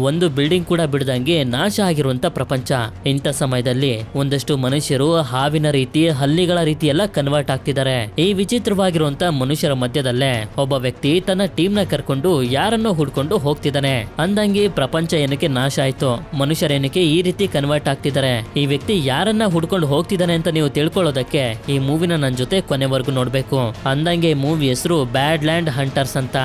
ಒಂದು ಬಿಲ್ಡಿಂಗ್ ಕೂಡ ಬಿಡದಂಗೆ ನಾಶ ಆಗಿರುವಂತ ಪ್ರಪಂಚ. ಇಂಥ ಸಮಯದಲ್ಲಿ ಒಂದಷ್ಟು ಮನುಷ್ಯರು ಹಾವಿನ ರೀತಿ ಹಲ್ಲಿಗಳ ರೀತಿ ಎಲ್ಲ ಕನ್ವರ್ಟ್ ಆಗ್ತಿದ್ದಾರೆ. ಈ ವಿಚಿತ್ರವಾಗಿರುವಂತ ಮನುಷ್ಯರ ಮಧ್ಯದಲ್ಲೇ ಒಬ್ಬ ವ್ಯಕ್ತಿ ತನ್ನ ಟೀಮ್ ನ ಕರ್ಕೊಂಡು ಯಾರನ್ನೋ ಹುಡ್ಕೊಂಡು ಹೋಗ್ತಿದ್ದಾನೆ. ಅಂದಂಗೆ ಪ್ರಪಂಚ ಏನಕ್ಕೆ ನಾಶ ಆಯ್ತು, ಮನುಷ್ಯರೇನಕ್ಕೆ ಈ ರೀತಿ ಕನ್ವರ್ಟ್ ಆಗ್ತಿದ್ದಾರೆ, ಈ ವ್ಯಕ್ತಿ ಯಾರನ್ನ ಹುಡ್ಕೊಂಡು ಹೋಗ್ತಿದ್ದಾನೆ ಅಂತ ನೀವು ತಿಳ್ಕೊಳ್ಳೋದಕ್ಕೆ ಈ ಮೂವಿನ ನನ್ನ ಜೊತೆ ಕೊನೆವರೆಗೂ ನೋಡ್ಬೇಕು. ಅಂದಂಗೆ ಮೂವಿ ಹೆಸರು ಬ್ಯಾಡ್ ಲ್ಯಾಂಡ್ ಹಂಟರ್ಸ್ ಅಂತ.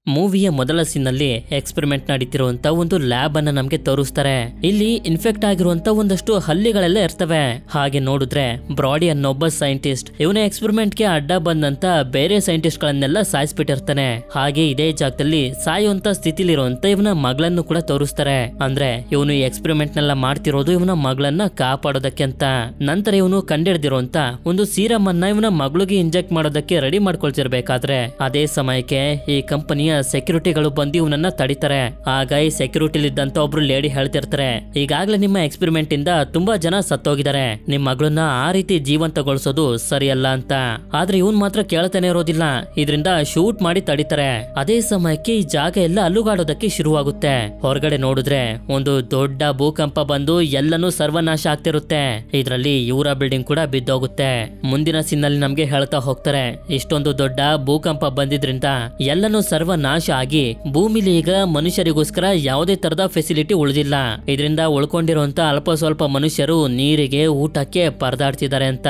ಮೂವಿಯ ಮೊದಲ ಸೀನಲ್ಲಿ ಎಕ್ಸ್ಪೆರಿಮೆಂಟ್ ನಡೀತಿರುವಂತ ಒಂದು ಲ್ಯಾಬ್ ಅನ್ನ ನಮ್ಗೆ ತೋರಿಸ್ತಾರೆ. ಇಲ್ಲಿ ಇನ್ಫೆಕ್ಟ್ ಆಗಿರುವಂತ ಒಂದಷ್ಟು ಹಲ್ಲಿಗಳೆಲ್ಲ ಇರ್ತವೆ. ಹಾಗೆ ನೋಡಿದ್ರೆ ಬ್ರಾಡಿ ಅನ್ನೊಬ್ಬ ಸೈಂಟಿಸ್ಟ್ ಇವನ ಎಕ್ಸ್ಪೆರಿಮೆಂಟ್ ಗೆ ಅಡ್ಡ ಬಂದಂತ ಬೇರೆ ಸೈಂಟಿಸ್ಟ್ ಗಳನ್ನೆಲ್ಲ ಸಾಯಿಸ್ಬಿಟ್ಟಿರ್ತಾನೆ. ಹಾಗೆ ಇದೇ ಜಾಗದಲ್ಲಿ ಸಾಯುವಂತ ಸ್ಥಿತಿಲಿರುವಂತ ಇವನ ಮಗಳನ್ನು ಕೂಡ ತೋರಿಸ್ತಾರೆ. ಅಂದ್ರೆ ಇವನು ಈ ಎಕ್ಸ್ಪೆರಿಮೆಂಟ್ ನೆಲ್ಲ ಮಾಡ್ತಿರೋದು ಇವನ ಮಗಳನ್ನ ಕಾಪಾಡೋದಕ್ಕೆ ಅಂತ. ನಂತರ ಇವನು ಕಂಡಿಡ್ದಿರುವಂತ ಒಂದು ಸೀರಮ್ ಅನ್ನ ಇವನ ಮಗಳಿಗೆ ಇಂಜೆಕ್ಟ್ ಮಾಡೋದಕ್ಕೆ ರೆಡಿ ಮಾಡ್ಕೊಳ್ತಿರ್ಬೇಕಾದ್ರೆ ಅದೇ ಸಮಯಕ್ಕೆ ಈ ಕಂಪನಿಯ ಸೆಕ್ಯೂರಿಟಿಗಳು ಬಂದು ಇವನನ್ನ ತಡಿತಾರೆ. ಆಗ ಈ ಸೆಕ್ಯೂರಿಟಿಲಿದ್ದಂತ ಒಬ್ರು ಲೇಡಿ ಹೇಳ್ತಿರ್ತಾರೆ, ಈಗಾಗ್ಲೇ ನಿಮ್ಮ ಎಕ್ಸ್ಪೆರಿಮೆಂಟ್ ಇಂದ ತುಂಬಾ ಜನ ಸತ್ತೋಗಿದ್ದಾರೆ, ನಿಮ್ ಮಗಳನ್ನ ಆ ರೀತಿ ಜೀವಂತಗೊಳಿಸೋದು ಸರಿಯಲ್ಲ ಅಂತ. ಆದ್ರೆ ಇವನ್ ಮಾತ್ರ ಕೇಳ್ತಾನೆ ಇರೋದಿಲ್ಲ, ಇದರಿಂದ ಶೂಟ್ ಮಾಡಿ ತಡಿತಾರೆ. ಅದೇ ಸಮಯಕ್ಕೆ ಈ ಜಾಗ ಎಲ್ಲ ಅಲ್ಲುಗಾಡೋದಕ್ಕೆ ಶುರುವಾಗುತ್ತೆ. ಹೊರಗಡೆ ನೋಡಿದ್ರೆ ಒಂದು ದೊಡ್ಡ ಭೂಕಂಪ ಬಂದು ಎಲ್ಲನೂ ಸರ್ವನಾಶ ಆಗ್ತಿರುತ್ತೆ. ಇದರಲ್ಲಿ ಇವರ ಬಿಲ್ಡಿಂಗ್ ಕೂಡ ಬಿದ್ದೋಗುತ್ತೆ. ಮುಂದಿನ ಸೀನಲ್ಲಿ ನಮ್ಗೆ ಹೇಳ್ತಾ ಹೋಗ್ತಾರೆ, ಇಷ್ಟೊಂದು ದೊಡ್ಡ ಭೂಕಂಪ ಬಂದಿದ್ರಿಂದ ಎಲ್ಲನೂ ಸರ್ವನಾಶ ಆಗಿ ಭೂಮಿಲಿ ಈಗ ಮನುಷ್ಯರಿಗೋಸ್ಕರ ಯಾವುದೇ ತರದ ಫೆಸಿಲಿಟಿ ಉಳಿದಿಲ್ಲ. ಇದರಿಂದ ಉಳ್ಕೊಂಡಿರುವಂತ ಅಲ್ಪ ಸ್ವಲ್ಪ ಮನುಷ್ಯರು ನೀರಿಗೆ ಊಟಕ್ಕೆ ಪರದಾಡ್ತಿದ್ದಾರೆ ಅಂತ.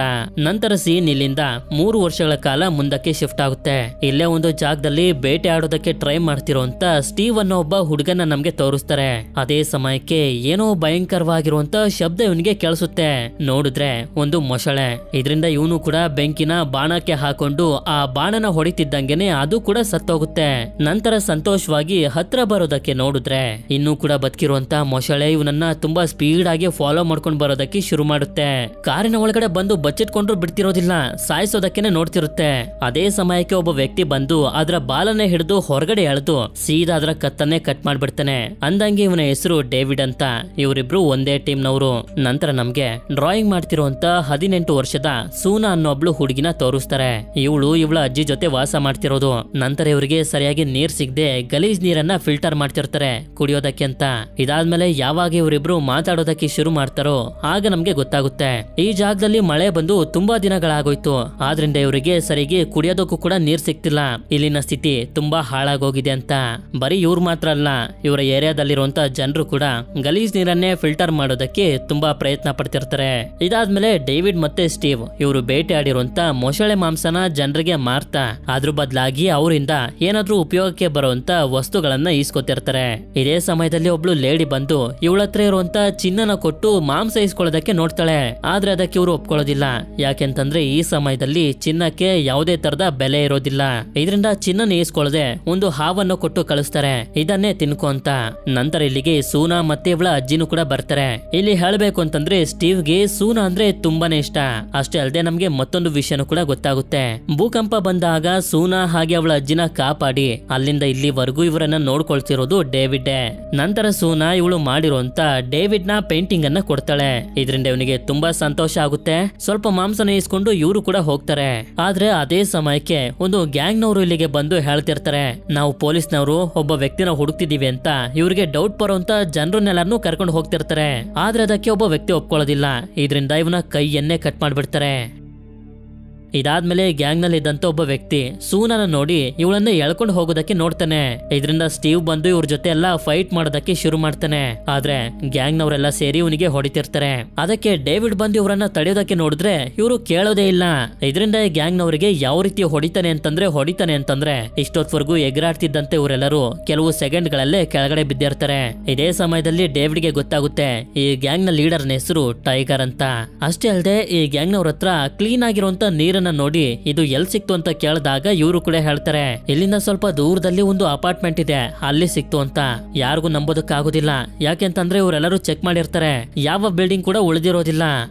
ನಂತರ ಸೀನ್ ಇಲ್ಲಿಂದ 3 ವರ್ಷಗಳ ಕಾಲ ಮುಂದಕ್ಕೆ ಶಿಫ್ಟ್ ಆಗುತ್ತೆ. ಇಲ್ಲೇ ಒಂದು ಜಾಗದಲ್ಲಿ ಬೇಟೆ ಆಡೋದಕ್ಕೆ ಟ್ರೈ ಮಾಡ್ತಿರುವಂತ ಸ್ಟೀವ್ ಅನ್ನೋ ಒಬ್ಬ ಹುಡುಗನ ನಮ್ಗೆ ತೋರಿಸ್ತಾರೆ. ಅದೇ ಸಮಯಕ್ಕೆ ಏನೋ ಭಯಂಕರವಾಗಿರುವಂತ ಶಬ್ದ ಇವನಿಗೆ ಕೇಳಿಸುತ್ತೆ. ನೋಡಿದ್ರೆ ಒಂದು ಮೊಸಳೆ. ಇದರಿಂದ ಇವನು ಕೂಡ ಬೆಂಕಿನ ಬಾಣಕ್ಕೆ ಹಾಕೊಂಡು ಆ ಬಾಣನ ಹೊಡಿತಿದ್ದಂಗೆನೆ ಅದು ಕೂಡ ಸತ್ತೋಗುತ್ತೆ. ನಂತರ ಸಂತೋಷವಾಗಿ ಹತ್ರ ಬರೋದಕ್ಕೆ ನೋಡಿದ್ರೆ ಇನ್ನೂ ಕೂಡ ಬದುಕಿರುವಂತ ಮೊಸಳೆ ಇವನನ್ನ ತುಂಬಾ ಸ್ಪೀಡ್ ಆಗಿ ಫಾಲೋ ಮಾಡ್ಕೊಂಡು ಬರೋದಕ್ಕೆ ಶುರು ಮಾಡುತ್ತೆ. ಕಾರಿನ ಒಳಗಡೆ ಬಂದು ಬಚ್ಚಿಟ್ಕೊಂಡ್ರು ಬಿಡ್ತಿರೋದಿಲ್ಲ, ಸಾಯಿಸೋದಕ್ಕೇನೆ ನೋಡ್ತಿರುತ್ತೆ. ಅದೇ ಸಮಯಕ್ಕೆ ಒಬ್ಬ ವ್ಯಕ್ತಿ ಬಂದು ಅದರ ಬಾಲನ್ನೇ ಹಿಡಿದು ಹೊರಗಡೆ ಎಳೆದು ಸೀದಾ ಅದರ ಕತ್ತನ್ನೇ ಕಟ್ ಮಾಡ್ಬಿಡ್ತಾನೆ. ಅಂದಂಗೆ ಇವನ ಹೆಸರು ಡೇವಿಡ್ ಅಂತ. ಇವರಿಬ್ರು ಒಂದೇ ಟೀಮ್ ನವರು. ನಂತರ ನಮ್ಗೆ ಡ್ರಾಯಿಂಗ್ ಮಾಡ್ತಿರುವಂತ 18 ವರ್ಷದ ಸೂನಾ ಅನ್ನೋ ಒಬ್ಳು ಹುಡುಗಿನ ತೋರಿಸ್ತಾರೆ. ಇವಳ ಅಜ್ಜಿ ಜೊತೆ ವಾಸ ಮಾಡ್ತಿರೋದು. ನಂತರ ಇವರಿಗೆ ಸರಿಯಾಗಿ ನೀರ್ ಸಿಗದೆ ಗಲೀಜ್ ನೀರನ್ನ ಫಿಲ್ಟರ್ ಮಾಡ್ತಿರ್ತಾರೆ ಕುಡಿಯೋದಕ್ಕೆ ಅಂತ. ಇದಾದ್ಮೇಲೆ ಯಾವಾಗ ಇವರಿಬ್ರು ಮಾತಾಡೋದಕ್ಕೆ ಶುರು ಮಾಡ್ತಾರೋ ಆಗ ನಮ್ಗೆ ಗೊತ್ತಾಗುತ್ತೆ ಈ ಜಾಗದಲ್ಲಿ ಮಳೆ ಬಂದು ತುಂಬಾ ದಿನಗಳಾಗೋಯ್ತು. ಆದ್ರಿಂದ ಇವರಿಗೆ ಸರಿಗೆ ಕುಡಿಯೋದಕ್ಕೂ ಕೂಡ ನೀರ್ ಸಿಗ್ತಿಲ್ಲ. ಇಲ್ಲಿನ ಸ್ಥಿತಿ ತುಂಬಾ ಹಾಳಾಗೋಗಿದೆ ಅಂತ. ಬರೀ ಇವ್ರು ಮಾತ್ರ ಅಲ್ಲ, ಇವರ ಏರಿಯಾದಲ್ಲಿರುವಂತ ಜನರು ಕೂಡ ಗಲೀಜ್ ನೀರನ್ನೇ ಫಿಲ್ಟರ್ ಮಾಡೋದಕ್ಕೆ ತುಂಬಾ ಪ್ರಯತ್ನ ಪಡ್ತಿರ್ತಾರೆ. ಇದಾದ್ಮೇಲೆ ಡೇವಿಡ್ ಮತ್ತೆ ಸ್ಟೀವ್ ಇವರು ಬೇಟೆ ಆಡಿರುವಂತ ಮೊಸಳೆ ಮಾಂಸನ ಜನರಿಗೆ ಮಾರ್ತಾ ಅದ್ರ ಬದಲಾಗಿ ಅವರಿಂದ ಏನಾದ್ರೂ ಉಪಯೋಗಕ್ಕೆ ಬರುವಂತ ವಸ್ತುಗಳನ್ನ ಈಸ್ಕೊತಿರ್ತಾರೆ. ಇದೇ ಸಮಯದಲ್ಲಿ ಒಬ್ಳು ಲೇಡಿ ಬಂದು ಇವಳ ಹತ್ರ ಇರುವಂತ ಚಿನ್ನನ ಕೊಟ್ಟು ಮಾಂಸ ಈಸ್ಕೊಳ್ಳೋದಕ್ಕೆ ನೋಡ್ತಾಳೆ. ಆದ್ರೆ ಅದಕ್ಕೆ ಇವರು ಒಪ್ಕೊಳ್ಳೋದಿಲ್ಲ. ಯಾಕೆಂತಂದ್ರೆ ಈ ಸಮಯದಲ್ಲಿ ಚಿನ್ನಕ್ಕೆ ಯಾವುದೇ ತರದ ಬೆಲೆ ಇರೋದಿಲ್ಲ. ಇದರಿಂದ ಚಿನ್ನನ ಈಸ್ಕೊಳ್ಳದೆ ಒಂದು ಹಾವನ್ನು ಕೊಟ್ಟು ಕಳಿಸ್ತಾರೆ, ಇದನ್ನೇ ತಿನ್ಕೋ ಅಂತ. ನಂತರ ಇಲ್ಲಿಗೆ ಸೂನಾ ಮತ್ತೆ ಇವಳ ಅಜ್ಜಿನೂ ಕೂಡ ಬರ್ತಾರೆ. ಇಲ್ಲಿ ಹೇಳ್ಬೇಕು ಅಂತಂದ್ರೆ ಸ್ಟೀವ್ಗೆ ಸೂನಾ ಅಂದ್ರೆ ತುಂಬಾನೇ ಇಷ್ಟ. ಅಷ್ಟೇ ಅಲ್ಲದೆ ನಮ್ಗೆ ಮತ್ತೊಂದು ವಿಷಯನೂ ಕೂಡ ಗೊತ್ತಾಗುತ್ತೆ. ಭೂಕಂಪ ಬಂದಾಗ ಸೂನಾ ಹಾಗೆ ಅವಳ ಅಜ್ಜಿನ ಕಾಪಾಡಿ ಅಲ್ಲಿಂದ ಇಲ್ಲಿವರೆಗೂ ಇವರನ್ನ ನೋಡ್ಕೊಳ್ತಿರೋದು ಡೇವಿಡ್. ನಂತರ ಸೂನಾ ಇವಳು ಮಾಡಿರುವಂತ ಡೇವಿಡ್ ನ ಪೇಂಟಿಂಗ್ ಅನ್ನ ಕೊಡ್ತಾಳೆ. ಇದರಿಂದ ಇವನಿಗೆ ತುಂಬಾ ಸಂತೋಷ ಆಗುತ್ತೆ. ಸ್ವಲ್ಪ ಮಾಂಸನ ಇಸ್ಕೊಂಡು ಇವರು ಕೂಡ ಹೋಗ್ತಾರೆ. ಆದ್ರೆ ಅದೇ ಸಮಯಕ್ಕೆ ಒಂದು ಗ್ಯಾಂಗ್ ನವರು ಇಲ್ಲಿಗೆ ಬಂದು ಹೇಳ್ತಿರ್ತಾರೆ, ನಾವು ಪೊಲೀಸ್ನವರು ಒಬ್ಬ ವ್ಯಕ್ತಿನ ಹುಡುಕ್ತಿದೀವಿ ಅಂತ. ಇವ್ರಿಗೆ ಡೌಟ್ ಬರುವಂತ ಜನರನ್ನೆಲ್ಲಾನು ಕರ್ಕೊಂಡು ಹೋಗ್ತಿರ್ತಾರೆ. ಆದ್ರೆ ಅದಕ್ಕೆ ಒಬ್ಬ ವ್ಯಕ್ತಿ ಒಪ್ಕೊಳ್ಳೋದಿಲ್ಲ. ಇದರಿಂದ ಇವನ ಕೈಯನ್ನೇ ಕಟ್ ಮಾಡ್ಬಿಡ್ತಾರೆ. ಇದಾದ್ಮೇಲೆ ಗ್ಯಾಂಗ್ ನಲ್ಲಿ ಇದ್ದಂತ ಒಬ್ಬ ವ್ಯಕ್ತಿ ಸೂನನ ನೋಡಿ ಇವಳನ್ನ ಎಳ್ಕೊಂಡು ಹೋಗೋದಕ್ಕೆ ನೋಡ್ತಾನೆ. ಇದರಿಂದ ಸ್ಟೀವ್ ಬಂದು ಇವ್ರ ಜೊತೆ ಎಲ್ಲ ಫೈಟ್ ಮಾಡೋದಕ್ಕೆ ಶುರು ಮಾಡ್ತಾನೆ. ಆದ್ರೆ ಗ್ಯಾಂಗ್ ನವರೆಲ್ಲ ಸೇರಿ ಇವನಿಗೆ ಹೊಡಿತಿರ್ತಾರೆ. ಅದಕ್ಕೆ ಡೇವಿಡ್ ಬಂದು ಇವರನ್ನ ತಡೆಯೋದಕ್ಕೆ ನೋಡಿದ್ರೆ ಇವರು ಕೇಳೋದೇ ಇಲ್ಲ. ಇದರಿಂದ ಗ್ಯಾಂಗ್ ನವರಿಗೆ ಯಾವ ರೀತಿ ಹೊಡಿತಾನೆ ಅಂತಂದ್ರೆ ಇಷ್ಟೊತ್ವರೆಗೂ ಎಗರಾಡ್ತಿದ್ದಂತೆ ಇವರೆಲ್ಲರೂ ಕೆಲವು ಸೆಕೆಂಡ್ ಗಳಲ್ಲೇ ಕೆಳಗಡೆ ಬಿದ್ದಿರ್ತಾರೆ. ಇದೇ ಸಮಯದಲ್ಲಿ ಡೇವಿಡ್ಗೆ ಗೊತ್ತಾಗುತ್ತೆ ಈ ಗ್ಯಾಂಗ್ ನ ಲೀಡರ್ ಹೆಸರು ಟೈಗರ್ ಅಂತ. ಅಷ್ಟೇ ಅಲ್ಲದೆ ಈ ಗ್ಯಾಂಗ್ ನವ್ರ ಹತ್ರ ಕ್ಲೀನ್ ಆಗಿರುವಂತ ನೀರನ್ನ ನೋಡಿ ಇದು ಎಲ್ ಸಿಕ್ತು ಅಂತ ಕೇಳಿದಾಗ ಇವರು ಕೂಡ ಹೇಳ್ತಾರೆ, ಇಲ್ಲಿಂದ ಸ್ವಲ್ಪ ದೂರದಲ್ಲಿ ಒಂದು ಅಪಾರ್ಟ್ಮೆಂಟ್ ಇದೆ, ಅಲ್ಲಿ ಸಿಕ್ತು ಅಂತ. ಯಾರಿಗೂ ನಂಬೋದಕ್ಕಾಗೋದಿಲ್ಲ. ಯಾಕೆಂತಂದ್ರೆ ಇವರೆಲ್ಲರೂ ಚೆಕ್ ಮಾಡಿರ್ತಾರೆ, ಯಾವ ಬಿಲ್ಡಿಂಗ್ ಕೂಡ ಉಳಿದಿರೋದಿಲ್ಲ.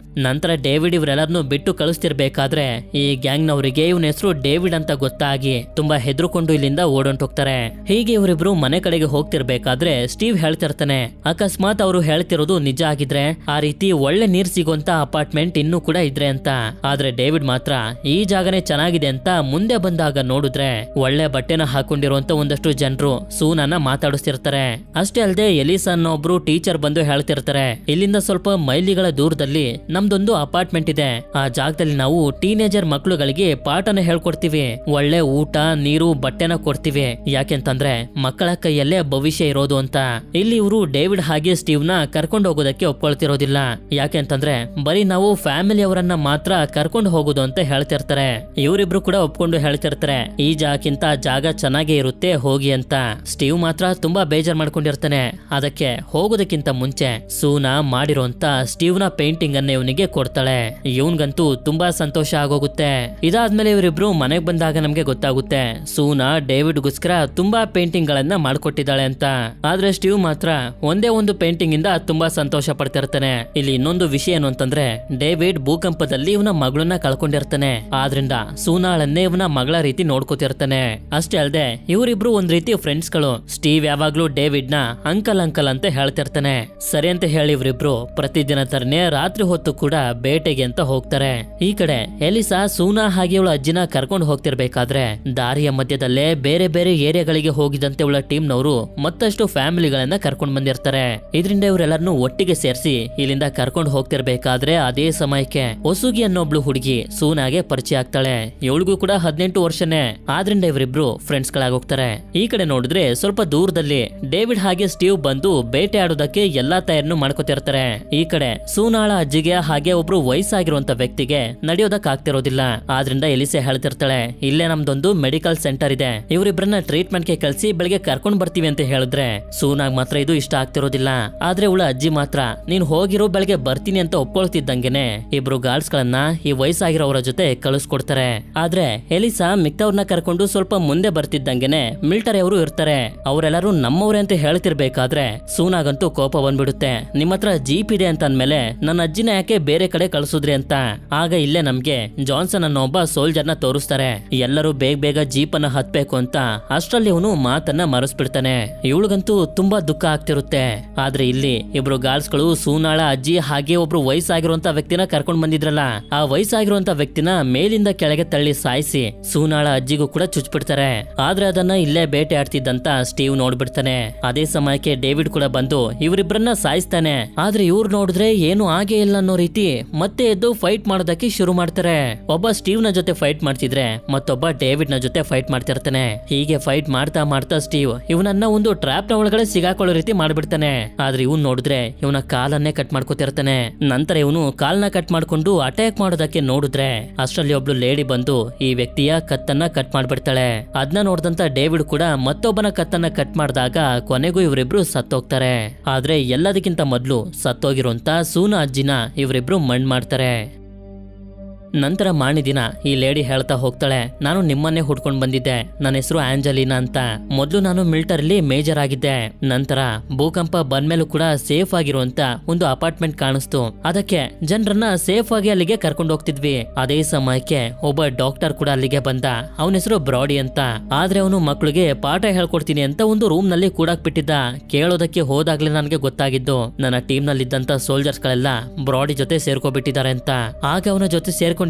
ನಂತರ ಡೇವಿಡ್ ಇವರೆಲ್ಲರನ್ನು ಬಿಟ್ಟು ಕಳಿಸ್ತಿರ್ಬೇಕಾದ್ರೆ ಈ ಗ್ಯಾಂಗ್ ನವರಿಗೆ ಇವನ ಹೆಸರು ಡೇವಿಡ್ ಅಂತ ಗೊತ್ತಾಗಿ ತುಂಬಾ ಹೆದರ್ಕೊಂಡು ಇಲ್ಲಿಂದ ಓಡೊಂಟೋಗ್ತಾರೆ. ಹೀಗೆ ಇವರಿಬ್ರು ಮನೆ ಕಡೆಗೆ ಹೋಗ್ತಿರ್ಬೇಕಾದ್ರೆ ಸ್ಟೀವ್ ಹೇಳ್ತಿರ್ತಾನೆ, ಅಕಸ್ಮಾತ್ ಅವರು ಹೇಳ್ತಿರೋದು ನಿಜ ಆಗಿದ್ರೆ ಆ ರೀತಿ ಒಳ್ಳೆ ನೀರ್ ಸಿಗುವಂತ ಅಪಾರ್ಟ್ಮೆಂಟ್ ಇನ್ನೂ ಕೂಡ ಇದ್ರೆ ಅಂತ. ಆದ್ರೆ ಡೇವಿಡ್ ಮಾತ್ರ ಈ ಜಾಗನೇ ಚೆನ್ನಾಗಿದೆ ಅಂತ ಮುಂದೆ ಬಂದಾಗ ನೋಡಿದ್ರೆ ಒಳ್ಳೆ ಬಟ್ಟೆನ ಹಾಕೊಂಡಿರುವಂತ ಒಂದಷ್ಟು ಜನರು ಸೂನನ ಮಾತಾಡಿಸ್ತಿರ್ತಾರೆ. ಅಷ್ಟೇ ಅಲ್ಲದೆ ಎಲಿಸಾ ಅನ್ನೋ ಒಬ್ರು ಟೀಚರ್ ಬಂದು ಹೇಳ್ತಿರ್ತಾರೆ, ಇಲ್ಲಿಂದ ಸ್ವಲ್ಪ ಮೈಲಿಗಳ ದೂರದಲ್ಲಿ ನಮ್ದೊಂದು ಅಪಾರ್ಟ್ಮೆಂಟ್ ಇದೆ. ಆ ಜಾಗದಲ್ಲಿ ನಾವು ಟೀನೇಜರ್ ಮಕ್ಕಳುಗಳಿಗೆ ಪಾಠನ ಹೇಳ್ಕೊಡ್ತೀವಿ. ಒಳ್ಳೆ ಊಟ ನೀರು ಬಟ್ಟೆನ ಕೊಡ್ತೀವಿ. ಯಾಕೆಂತಂದ್ರೆ ಮಕ್ಕಳ ಕೈಯಲ್ಲೇ ಭವಿಷ್ಯ ಇರೋದು ಅಂತ. ಇಲ್ಲಿ ಇವರು ಡೇವಿಡ್ ಹಾಗೆ ಸ್ಟೀವ್ ನ ಕರ್ಕೊಂಡು ಹೋಗೋದಕ್ಕೆ ಒಪ್ಕೊಳ್ತಿರೋದಿಲ್ಲ. ಯಾಕೆಂತಂದ್ರೆ ಬರೀ ನಾವು ಫ್ಯಾಮಿಲಿ ಅವರನ್ನ ಮಾತ್ರ ಕರ್ಕೊಂಡು ಹೋಗೋದು ಅಂತ ಹೇಳ್ತಿರ್ತಾರೆ. ಇವರಿಬ್ರು ಕೂಡ ಒಪ್ಕೊಂಡು ಹೇಳ್ತಿರ್ತಾರೆ, ಈ ಜಾಗಕ್ಕಿಂತ ಜಾಗ ಚೆನ್ನಾಗೇ ಇರುತ್ತೆ ಹೋಗಿ ಅಂತ. ಸ್ಟೀವ್ ಮಾತ್ರ ತುಂಬಾ ಬೇಜಾರ್ ಮಾಡ್ಕೊಂಡಿರ್ತಾನೆ. ಅದಕ್ಕೆ ಹೋಗೋದಕ್ಕಿಂತ ಮುಂಚೆ ಸೂನಾ ಮಾಡಿರೋಂತ ಸ್ಟೀವ್ ನ ಪೇಂಟಿಂಗ್ ಅನ್ನ ಇವನಿಗೆ ಕೊಡ್ತಾಳೆ. ಇವನ್ಗಂತೂ ತುಂಬಾ ಸಂತೋಷ ಆಗೋಗುತ್ತೆ. ಇದಾದ್ಮೇಲೆ ಇವರಿಬ್ರು ಮನೆಗ್ ಬಂದಾಗ ನಮ್ಗೆ ಗೊತ್ತಾಗುತ್ತೆ ಸೂನಾ ಡೇವಿಡ್ ಗೋಸ್ಕರ ತುಂಬಾ ಪೇಂಟಿಂಗ್ ಗಳನ್ನ ಮಾಡ್ಕೊಟ್ಟಿದ್ದಾಳೆ ಅಂತ. ಆದ್ರೆ ಸ್ಟೀವ್ ಮಾತ್ರ ಒಂದೇ ಒಂದು ಪೇಂಟಿಂಗ್ ಇಂದ ತುಂಬಾ ಸಂತೋಷ ಪಡ್ತಿರ್ತಾನೆ. ಇಲ್ಲಿ ಇನ್ನೊಂದು ವಿಷಯ ಏನು ಅಂತಂದ್ರೆ ಡೇವಿಡ್ ಭೂಕಂಪದಲ್ಲಿ ಇವನ ಮಗಳನ್ನ ಕಳ್ಕೊಂಡಿರ್ತಾನೆ. ಆದ್ರಿಂದ ಸೂನಾಳನ್ನೇ ಇವನ ಮಗಳ ರೀತಿ ನೋಡ್ಕೋತಿರ್ತಾನೆ. ಅಷ್ಟೇ ಅಲ್ಲದೆ ಇವರಿಬ್ರು ಒಂದ್ ರೀತಿ ಫ್ರೆಂಡ್ಸ್ ಗಳು. ಸ್ಟೀವ್ ಯಾವಾಗ್ಲೂ ಡೇವಿಡ್ ನ ಅಂಕಲ್ ಅಂಕಲ್ ಅಂತ ಹೇಳ್ತಿರ್ತಾನೆ. ಸರಿ ಅಂತ ಹೇಳಿ ಇವರಿಬ್ರು ಪ್ರತಿದಿನ ತರನೇ ರಾತ್ರಿ ಹೊತ್ತು ಕೂಡ ಬೇಟೆಗೆ ಅಂತ ಹೋಗ್ತಾರೆ. ಈ ಕಡೆ ಎಲಿಸಾ ಸೂನಾ ಹಾಗೆ ಇವಳ ಅಜ್ಜಿನ ಕರ್ಕೊಂಡು ಹೋಗ್ತಿರ್ಬೇಕಾದ್ರೆ ದಾರಿಯ ಮಧ್ಯದಲ್ಲೇ ಬೇರೆ ಬೇರೆ ಏರಿಯಾಗಳಿಗೆ ಹೋಗಿದಂತೆ ಇವಳ ಟೀಮ್ ನವರು ಮತ್ತಷ್ಟು ಫ್ಯಾಮಿಲಿಗಳನ್ನ ಕರ್ಕೊಂಡ್ ಬಂದಿರ್ತಾರೆ. ಇದರಿಂದ ಇವರೆಲ್ಲರನ್ನು ಒಟ್ಟಿಗೆ ಸೇರಿಸಿ ಇಲ್ಲಿಂದ ಕರ್ಕೊಂಡು ಹೋಗ್ತಿರ್ಬೇಕಾದ್ರೆ ಅದೇ ಸಮಯಕ್ಕೆ ಹೊಸುಗಿ ಅನ್ನೊಬ್ಳು ಹುಡುಗಿ ಸೂನಾಗೆ ಪರಿಚಯ ಆಗ್ತಾಳೆ. ಇವಳಿಗೂ ಕೂಡ 18 ವರ್ಷನೇ. ಆದ್ರಿಂದ ಇವರಿಬ್ರು ಫ್ರೆಂಡ್ಸ್ ಗಳಾಗಿ ಹೋಗ್ತಾರೆ. ಈ ಕಡೆ ನೋಡಿದ್ರೆ ಸ್ವಲ್ಪ ದೂರದಲ್ಲಿ ಡೇವಿಡ್ ಹಾಗೆ ಸ್ಟೀವ್ ಬಂದು ಬೇಟೆ ಆಡೋದಕ್ಕೆ ಎಲ್ಲಾ ತಯಾರನ್ನು ಮಾಡ್ಕೋತಿರ್ತಾರೆ. ಈ ಕಡೆ ಸೂನಾಳ ಅಜ್ಜಿಗೆ ಹಾಗೆ ಒಬ್ರು ವಯಸ್ಸಾಗಿರುವಂತ ವ್ಯಕ್ತಿಗೆ ನಡೆಯೋದಕ್ ಆಗ್ತಿರೋದಿಲ್ಲ. ಆದ್ರಿಂದ ಎಲಿಸೆ ಹೇಳ್ತಿರ್ತಾಳೆ, ಇಲ್ಲೇ ನಮ್ದೊಂದು ಮೆಡಿಕಲ್ ಸೆಂಟರ್ ಇದೆ, ಇವರಿಬ್ರನ್ನ ಟ್ರೀಟ್ಮೆಂಟ್ ಗೆ ಕಳ್ಸಿ ಬೆಳಿಗ್ಗೆ ಕರ್ಕೊಂಡ್ ಬರ್ತೀವಿ ಅಂತ ಹೇಳಿದ್ರೆ ಸೂನಾಗ್ ಮಾತ್ರ ಇದು ಇಷ್ಟ ಆಗ್ತಿರೋದಿಲ್ಲ. ಆದ್ರೆ ಇವಳ ಅಜ್ಜಿ ಮಾತ್ರ ನೀನ್ ಹೋಗಿರೋ ಬೆಳಗ್ಗೆ ಬರ್ತೀನಿ ಅಂತ ಒಪ್ಕೊಳ್ತಿದ್ದಂಗೆನೆ ಇಬ್ರು ಗಾರ್ಡ್ಸ್ ಗಳನ್ನ ಈ ವಯಸ್ಸಾಗಿರೋರ ಜೊತೆ ಕಳಿಸ್ಕೊಡ್ತಾರೆ. ಆದ್ರೆ ಎಲಿಸಾ ಮಿಕ್ತವ್ರನ್ನ ಕರ್ಕೊಂಡು ಸ್ವಲ್ಪ ಮುಂದೆ ಬರ್ತಿದ್ದಂಗೆನೆ ಮಿಲಿಟರಿ ಅವರು ಇರ್ತಾರೆ. ಅವರೆಲ್ಲರೂ ನಮ್ಮವ್ರೆ ಅಂತ ಹೇಳ್ತಿರ್ಬೇಕಾದ್ರೆ ಸೂನಾಗಂತೂ ಕೋಪ ಬಂದ್ಬಿಡುತ್ತೆ. ನಿಮ್ಮ ಹತ್ರ ಜೀಪ್ ಇದೆ ಅಂತ ಅಂದ್ಮೇಲೆ ನನ್ನ ಅಜ್ಜಿನ ಯಾಕೆ ಬೇರೆ ಕಡೆ ಕಳಿಸಿದ್ರಿ ಅಂತ. ಆಗ ಇಲ್ಲೇ ನಮ್ಗೆ ಜಾನ್ಸನ್ ಅನ್ನೋ ಒಬ್ಬ ಸೋಲ್ಜರ್ನ ತೋರಿಸ್ತಾರೆ. ಎಲ್ಲರೂ ಬೇಗ ಬೇಗ ಜೀಪ್ ಅನ್ನ ಹತ್ಬೇಕು ಅಂತ. ಅಷ್ಟರಲ್ಲಿ ಅವನು ಮಾತನ್ನ ಮರೆಸ್ಬಿಡ್ತಾನೆ. ಇವಳಿಗಂತೂ ತುಂಬಾ ದುಃಖ ಆಗ್ತಿರುತ್ತೆ. ಆದ್ರೆ ಇಲ್ಲಿ ಇಬ್ರು ಗಾರ್ಡ್ಸ್ ಗಳು ಸೂನಾಳ ಅಜ್ಜಿ ಹಾಗೆ ಒಬ್ರು ವಯಸ್ಸಾಗಿರುವಂತ ವ್ಯಕ್ತಿನ ಕರ್ಕೊಂಡ್ ಬಂದಿದ್ರಲ್ಲ, ಆ ವಯಸ್ಸಾಗಿರುವಂತ ವ್ಯಕ್ತಿನ ಮೇಲಿಂದ ಕೆಳಗೆ ತಳ್ಳಿ ಸಾಯಿಸಿ ಸೂನಾಳ ಅಜ್ಜಿಗೂ ಕೂಡ ಚುಚ್ಬಿಡ್ತಾರೆ. ಆದ್ರೆ ಅದನ್ನ ಇಲ್ಲೇ ಬೇಟೆ ಆಡ್ತಿದ್ದಂತ ಸ್ಟೀವ್ ನೋಡ್ಬಿಡ್ತಾನೆ. ಅದೇ ಸಮಯಕ್ಕೆ ಡೇವಿಡ್ ಕೂಡ ಬಂದು ಇವರಿಬ್ರನ್ನ ಸಾಯಿಸ್ತಾನೆ. ಆದ್ರೆ ಇವ್ರು ನೋಡಿದ್ರೆ ಏನು ಆಗೇ ಇಲ್ಲ ಅನ್ನೋ ರೀತಿ ಮತ್ತೆ ಎದ್ದು ಫೈಟ್ ಮಾಡೋದಕ್ಕೆ ಶುರು ಮಾಡ್ತಾರೆ. ಒಬ್ಬ ಸ್ಟೀವ್ ನ ಜೊತೆ ಫೈಟ್ ಮಾಡ್ತಿದ್ರೆ ಮತ್ತೊಬ್ಬ ಡೇವಿಡ್ ನ ಜೊತೆ ಫೈಟ್ ಮಾಡ್ತಿರ್ತಾನೆ. ಹೀಗೆ ಫೈಟ್ ಮಾಡ್ತಾ ಮಾಡ್ತಾ ಸ್ಟೀವ್ ಇವನನ್ನ ಒಂದು ಟ್ರ್ಯಾಪ್ ನ ಒಳಗಡೆ ಸಿಗಾಕೊಳ್ಳೋ ರೀತಿ ಮಾಡ್ಬಿಡ್ತಾನೆ. ಆದ್ರೆ ಇವನ್ ನೋಡಿದ್ರೆ ಇವನ ಕಾಲನ್ನೇ ಕಟ್ ಮಾಡ್ಕೋತಿರ್ತಾನೆ. ನಂತರ ಇವನು ಕಾಲ್ನ ಕಟ್ ಮಾಡ್ಕೊಂಡು ಅಟ್ಯಾಕ್ ಮಾಡೋದಕ್ಕೆ ನೋಡಿದ್ರೆ ಅಷ್ಟರಲ್ಲಿ ಒಬ್ಳು ಲೇಡಿ ಬಂದು ಈ ವ್ಯಕ್ತಿಯ ಕತ್ತನ್ನ ಕಟ್ ಮಾಡ್ಬಿಡ್ತಾಳೆ. ಅದನ್ನ ನೋಡಿದಂತ ಡೇವಿಡ್ ಕೂಡ ಮತ್ತೊಬ್ಬನ ಕತ್ತನ್ನ ಕಟ್ ಮಾಡಿದಾಗ ಕೊನೆಗೂ ಇವರಿಬ್ರು ಸತ್ತೋಗ್ತಾರೆ. ಆದ್ರೆ ಎಲ್ಲದಕ್ಕಿಂತ ಮೊದ್ಲು ಸತ್ತೋಗಿರುವಂತ ಸೂನಾ ಅಜ್ಜಿನ ಇವರಿಬ್ರು ಮಣ್ಣ್ ಮಾಡ್ತಾರೆ. ನಂತರ ಮಾಣಿ ದಿನ ಈ ಲೇಡಿ ಹೇಳ್ತಾ ಹೋಗ್ತಾಳೆ, ನಾನು ನಿಮ್ಮನ್ನೇ ಹುಡ್ಕೊಂಡ್ ಬಂದಿದ್ದೆ, ನನ್ನ ಹೆಸರು ಆಂಜಲಿನಾ ಅಂತ. ಮೊದ್ಲು ನಾನು ಮಿಲಿಟರಿಲಿ ಮೇಜರ್ ಆಗಿದ್ದೆ. ನಂತರ ಭೂಕಂಪ ಬಂದ್ಮೇಲೂ ಕೂಡ ಸೇಫ್ ಆಗಿರುವಂತ ಒಂದು ಅಪಾರ್ಟ್ಮೆಂಟ್ ಕಾಣಿಸ್ತು. ಅದಕ್ಕೆ ಜನರನ್ನ ಸೇಫ್ ಆಗಿ ಅಲ್ಲಿಗೆ ಕರ್ಕೊಂಡು ಹೋಗ್ತಿದ್ವಿ. ಅದೇ ಸಮಯಕ್ಕೆ ಒಬ್ಬ ಡಾಕ್ಟರ್ ಕೂಡ ಅಲ್ಲಿಗೆ ಬಂದ. ಅವನ ಹೆಸರು ಬ್ರಾಡಿ ಅಂತ. ಆದ್ರೆ ಅವನು ಮಕ್ಕಳಿಗೆ ಪಾಠ ಹೇಳ್ಕೊಡ್ತೀನಿ ಅಂತ ಒಂದು ರೂಮ್ ನಲ್ಲಿ ಕೂಡಾಕ್ ಬಿಟ್ಟಿದ್ದ. ಕೇಳೋದಕ್ಕೆ ಹೋದಾಗ್ಲೇ ನನಗೆ ಗೊತ್ತಾಗಿದ್ದು ನನ್ನ ಟೀಮ್ ನಲ್ಲಿ ಇದ್ದಂತ ಸೋಲ್ಜರ್ಸ್ ಗಳೆಲ್ಲ ಬ್ರಾಡಿ ಜೊತೆ ಸೇರ್ಕೊಬಿಟ್ಟಿದ್ದಾರೆ ಅಂತ. ಆಗ ಅವನ ಜೊತೆ ಸೇರ್ಕೊಂಡಿದ್ದಂತ